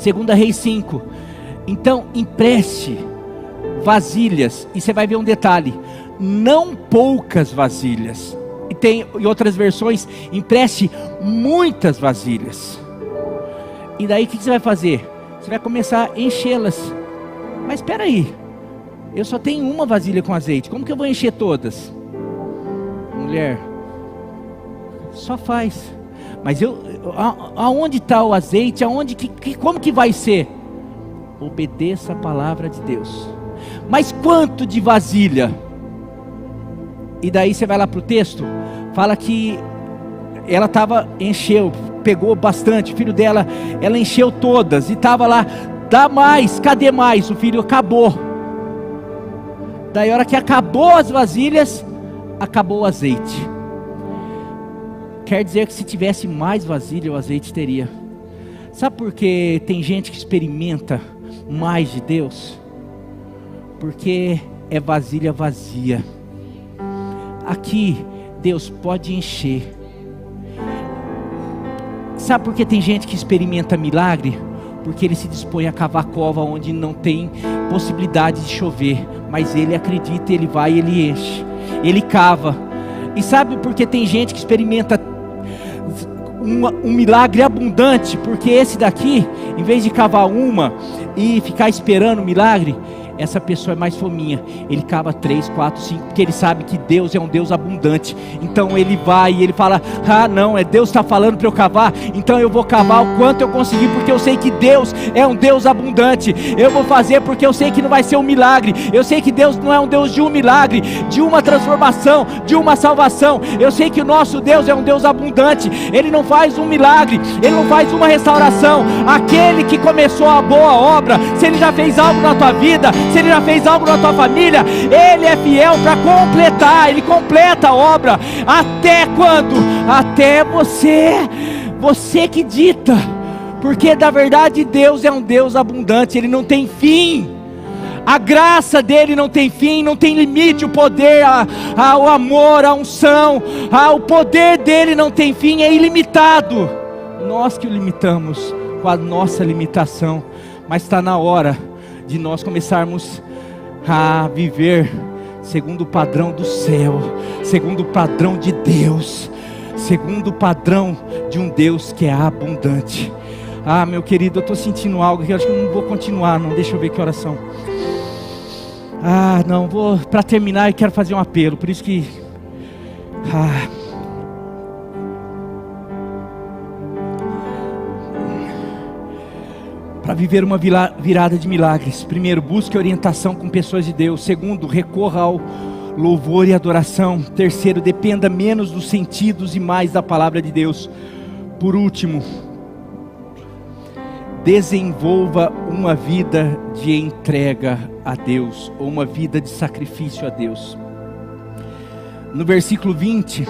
2 Reis 5. Então empreste vasilhas. E você vai ver um detalhe: não poucas vasilhas. E tem em outras versões: empreste muitas vasilhas. E daí o que você vai fazer? Você vai começar a enchê-las. Mas espera aí, eu só tenho uma vasilha com azeite, como que eu vou encher todas? Mulher, só faz. Mas aonde está o azeite? Como que vai ser? Obedeça a palavra de Deus. Mas quanto de vasilha? E daí você vai lá para o texto, fala que ela encheu, pegou bastante, o filho dela, ela encheu todas, e estava lá: dá mais, cadê mais? O filho acabou. Daí a hora que acabou as vasilhas, acabou o azeite. Quer dizer que se tivesse mais vasilha, o azeite teria. Sabe por que tem gente que experimenta mais de Deus? Porque é vasilha vazia. Aqui Deus pode encher. Sabe por que tem gente que experimenta milagre? Porque ele se dispõe a cavar cova onde não tem possibilidade de chover, mas ele acredita, ele vai, ele enche, ele cava. E sabe por que tem gente que experimenta um milagre abundante? Porque esse daqui, em vez de cavar uma e ficar esperando o milagre, essa pessoa é mais fominha. Ele cava 3, 4, 5, porque ele sabe que Deus é um Deus abundante. Então ele vai e ele fala: ah não, Deus está falando para eu cavar, então eu vou cavar o quanto eu conseguir, porque eu sei que Deus é um Deus abundante. Eu vou fazer porque eu sei que não vai ser um milagre. Eu sei que Deus não é um Deus de um milagre, de uma transformação, de uma salvação. Eu sei que o nosso Deus é um Deus abundante. Ele não faz um milagre, Ele não faz uma restauração. Aquele que começou a boa obra, se Ele já fez algo na tua vida, se Ele já fez algo na tua família, Ele é fiel para completar. Ele completa a obra. Até quando? Até você que dita. Porque da verdade Deus é um Deus abundante. Ele não tem fim. A graça dele não tem fim, não tem limite. O poder, o amor, a unção, o poder dele não tem fim, é ilimitado. Nós que o limitamos com a nossa limitação. Mas está na hora de nós começarmos a viver segundo o padrão do céu, segundo o padrão de Deus, segundo o padrão de um Deus que é abundante. Meu querido, eu estou sentindo algo que eu acho que eu não vou continuar, não. Deixa eu ver que oração. Não, vou, para terminar, eu quero fazer um apelo, por isso que para viver uma virada de milagres, primeiro, busque orientação com pessoas de Deus. Segundo, recorra ao louvor e adoração. Terceiro, dependa menos dos sentidos e mais da palavra de Deus. Por último, desenvolva uma vida de entrega a Deus, ou uma vida de sacrifício a Deus. No versículo 20,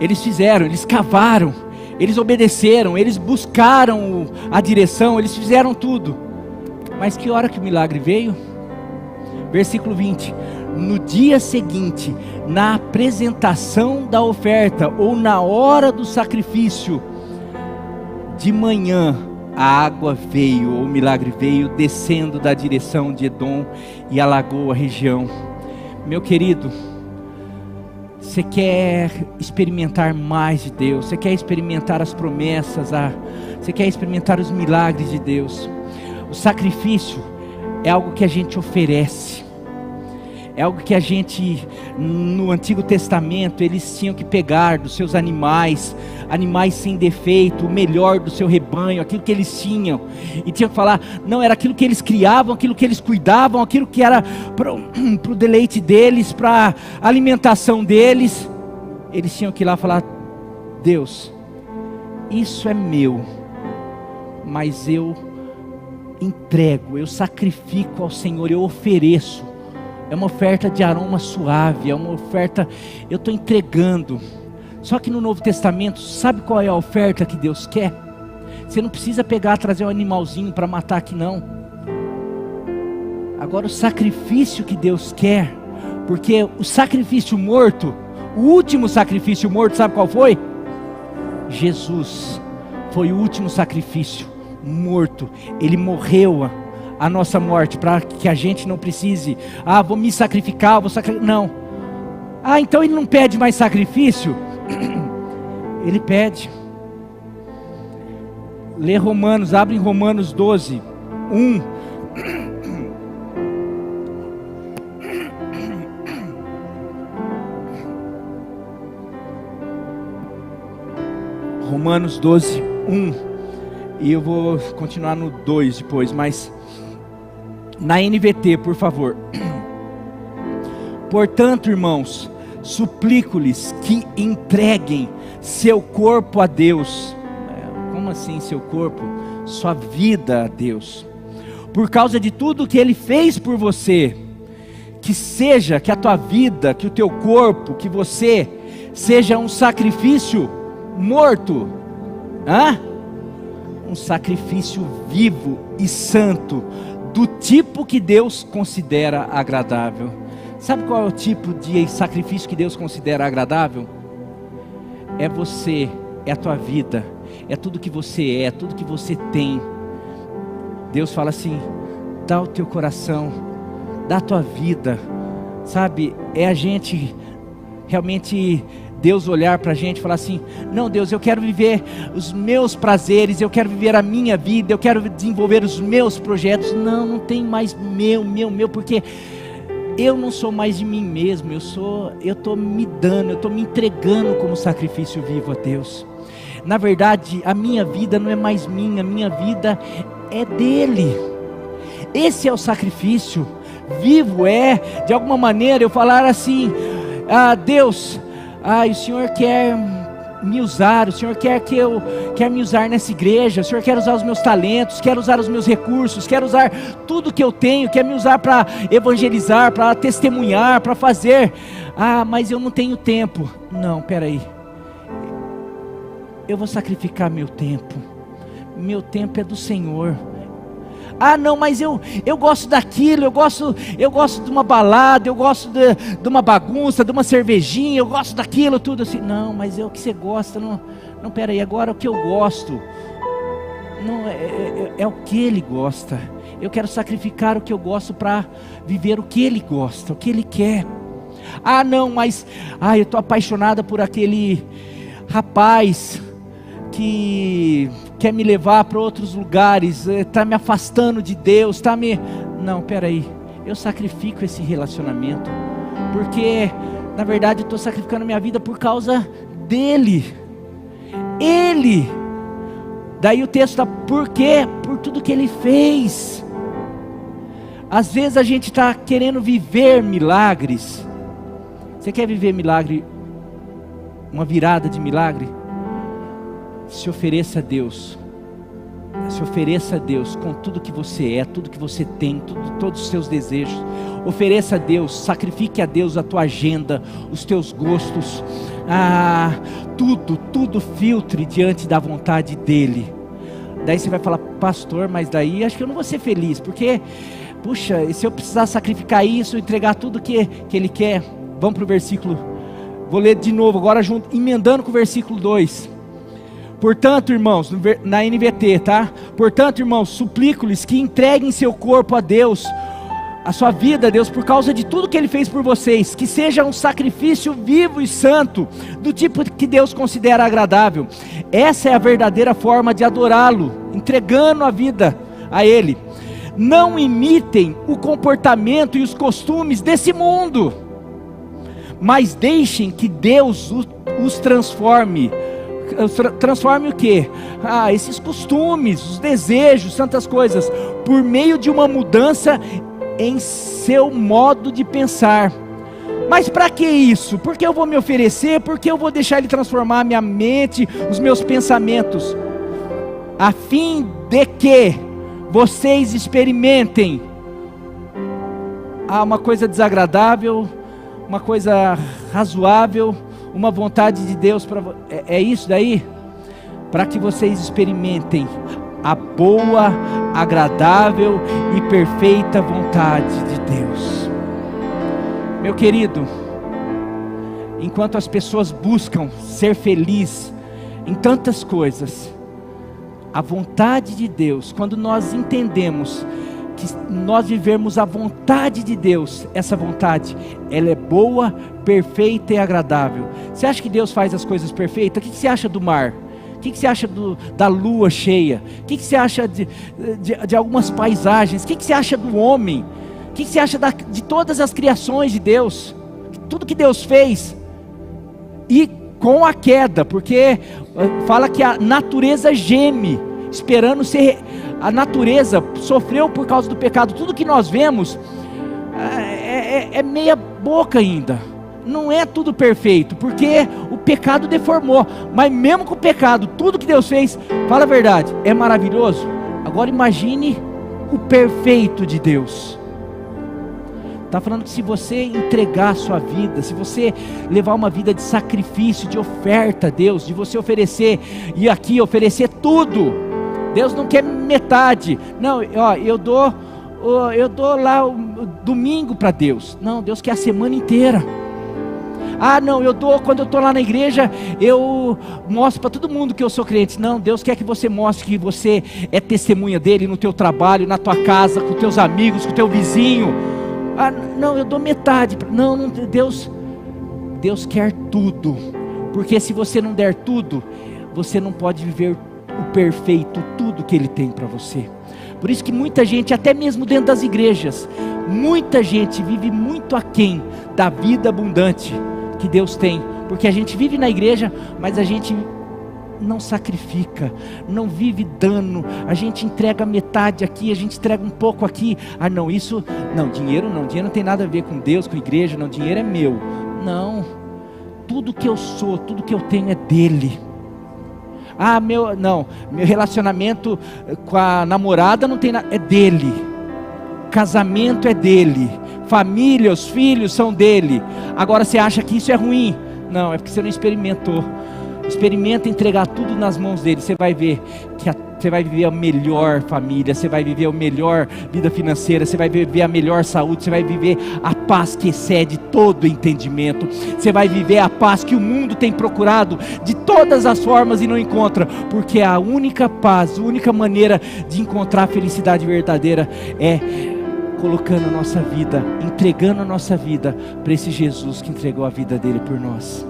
Eles fizeram, eles cavaram, eles obedeceram, eles buscaram a direção, eles fizeram tudo. Mas que hora que o milagre veio? Versículo 20: no dia seguinte, na apresentação da oferta, ou na hora do sacrifício, de manhã, a água veio, ou o milagre veio, descendo da direção de Edom e alagou a região. Meu querido, você quer experimentar mais de Deus, você quer experimentar as promessas, você quer experimentar os milagres de Deus. O sacrifício é algo que a gente oferece, é algo que a gente, no Antigo Testamento, eles tinham que pegar dos seus animais sem defeito, o melhor do seu rebanho, aquilo que eles tinham, e tinham que falar, não, era aquilo que eles criavam, aquilo que eles cuidavam, aquilo que era para o deleite deles, para a alimentação deles. Eles tinham que ir lá falar, Deus, isso é meu, mas eu entrego, eu sacrifico ao Senhor, eu ofereço. É uma oferta de aroma suave, é uma oferta, eu estou entregando. Só que no Novo Testamento, sabe qual é a oferta que Deus quer? Você não precisa pegar, trazer um animalzinho para matar aqui não. Agora o sacrifício que Deus quer, porque o sacrifício morto, o último sacrifício morto, sabe qual foi? Jesus foi o último sacrifício morto. Ele morreu a nossa morte, para que a gente não precise, vou me sacrificar, não. Então ele não pede mais sacrifício? Ele pede. Lê Romanos, abre em Romanos 12, 1. Romanos 12, 1. E eu vou continuar no 2 depois, mas na NVT, por favor. Portanto, irmãos, suplico-lhes que entreguem seu corpo a Deus. Como assim seu corpo? Sua vida a Deus, por causa de tudo que Ele fez por você. Que a tua vida, que o teu corpo, que você seja um sacrifício morto, um sacrifício vivo e santo, do tipo que Deus considera agradável. Sabe qual é o tipo de sacrifício que Deus considera agradável? É você, é a tua vida, é tudo que você é, tudo que você tem. Deus fala assim, dá o teu coração, dá a tua vida, sabe? É a gente realmente, Deus olhar para a gente e falar assim, não Deus, eu quero viver os meus prazeres, eu quero viver a minha vida, eu quero desenvolver os meus projetos. Não tem mais meu, porque eu não sou mais de mim mesmo, eu estou me dando, eu estou me entregando como sacrifício vivo a Deus. Na verdade, a minha vida não é mais minha, a minha vida é dele. Esse é o sacrifício vivo, de alguma maneira eu falar assim, Deus, o Senhor quer me usar, o Senhor quer me usar nessa igreja, o Senhor quer usar os meus talentos, quer usar os meus recursos, quer usar tudo que eu tenho, quer me usar para evangelizar, para testemunhar, para fazer. Mas eu não tenho tempo. Não, peraí, eu vou sacrificar meu tempo é do Senhor. Não, mas eu gosto daquilo, eu gosto de uma balada, eu gosto de uma bagunça, de uma cervejinha, eu gosto daquilo, tudo assim. Não, mas é o que você gosta, não, peraí, agora o que eu gosto, não, é o que Ele gosta. Eu quero sacrificar o que eu gosto para viver o que Ele gosta, o que Ele quer. Não, mas, eu estou apaixonada por aquele rapaz que quer me levar para outros lugares, está me afastando de Deus, não, peraí, eu sacrifico esse relacionamento, porque na verdade eu estou sacrificando minha vida por causa dele. Daí o texto está, por quê? Por tudo que Ele fez. Às vezes a gente está querendo viver milagres. Você quer viver milagre, uma virada de milagre? Se ofereça a Deus Se ofereça a Deus com tudo que você é, tudo que você tem, todos os seus desejos. Ofereça a Deus, sacrifique a Deus a tua agenda, os teus gostos, tudo filtre diante da vontade dEle. Daí você vai falar: pastor, mas daí acho que eu não vou ser feliz, porque, puxa, se eu precisar sacrificar isso, entregar tudo que Ele quer. Vamos para o versículo, vou ler de novo agora junto, emendando com o versículo 2. Portanto, irmãos, na NVT, tá? Portanto, irmãos, suplico-lhes que entreguem seu corpo a Deus, a sua vida a Deus, por causa de tudo que Ele fez por vocês, que seja um sacrifício vivo e santo, do tipo que Deus considera agradável. Essa é a verdadeira forma de adorá-lo, entregando a vida a Ele. Não imitem o comportamento e os costumes desse mundo, mas deixem que Deus os transforme. Transforme o quê? Esses costumes, os desejos, tantas coisas, por meio de uma mudança em seu modo de pensar. Mas para que isso? Porque eu vou me oferecer? Porque eu vou deixar Ele transformar a minha mente, os meus pensamentos, a fim de que vocês experimentem uma coisa desagradável, uma coisa razoável, uma vontade de Deus para é isso daí? Para que vocês experimentem a boa, agradável e perfeita vontade de Deus. Meu querido, enquanto as pessoas buscam ser felizes em tantas coisas, a vontade de Deus, quando nós entendemos que nós vivemos a vontade de Deus, essa vontade, ela é boa, perfeita e agradável. Você acha que Deus faz as coisas perfeitas? O que você acha do mar? O que você acha da lua cheia? O que você acha de algumas paisagens? O que você acha do homem? O que você acha de todas as criações de Deus? Tudo que Deus fez. E com a queda, porque fala que a natureza geme, esperando ser... A natureza sofreu por causa do pecado. Tudo que nós vemos é meia boca ainda. Não é tudo perfeito, porque o pecado deformou. Mas mesmo com o pecado, tudo que Deus fez, fala a verdade, é maravilhoso. Agora imagine o perfeito de Deus. Está falando que se você entregar a sua vida, se você levar uma vida de sacrifício, de oferta a Deus, de você oferecer, e aqui oferecer tudo. Deus não quer metade. Não, eu dou lá o domingo para Deus. Não, Deus quer a semana inteira. Não, eu dou quando eu estou lá na igreja, eu mostro para todo mundo que eu sou crente. Não, Deus quer que você mostre que você é testemunha dele no teu trabalho, na tua casa, com teus amigos, com teu vizinho. Não, eu dou metade. Não, Deus quer tudo. Porque se você não der tudo, você não pode viver o perfeito, tudo que Ele tem para você. Por isso que muita gente, até mesmo dentro das igrejas, muita gente vive muito aquém da vida abundante que Deus tem, porque a gente vive na igreja, mas a gente não sacrifica, não vive dando, a gente entrega metade aqui, a gente entrega um pouco aqui. Dinheiro não tem nada a ver com Deus, com a igreja, não, dinheiro é meu. Não, tudo que eu sou, tudo que eu tenho é dele. Meu relacionamento com a namorada não tem nada, é dele. Casamento é dele. Família, os filhos são dele. Agora você acha que isso é ruim? Não, é porque você não experimentou. Experimenta entregar tudo nas mãos dele. Você vai ver que você vai viver a melhor família, você vai viver a melhor vida financeira, você vai viver a melhor saúde, você vai viver a paz que excede todo entendimento, você vai viver a paz que o mundo tem procurado de todas as formas e não encontra, porque a única paz, a única maneira de encontrar a felicidade verdadeira é colocando a nossa vida, entregando a nossa vida para esse Jesus que entregou a vida dele por nós.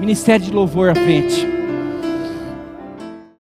Ministério de louvor à frente.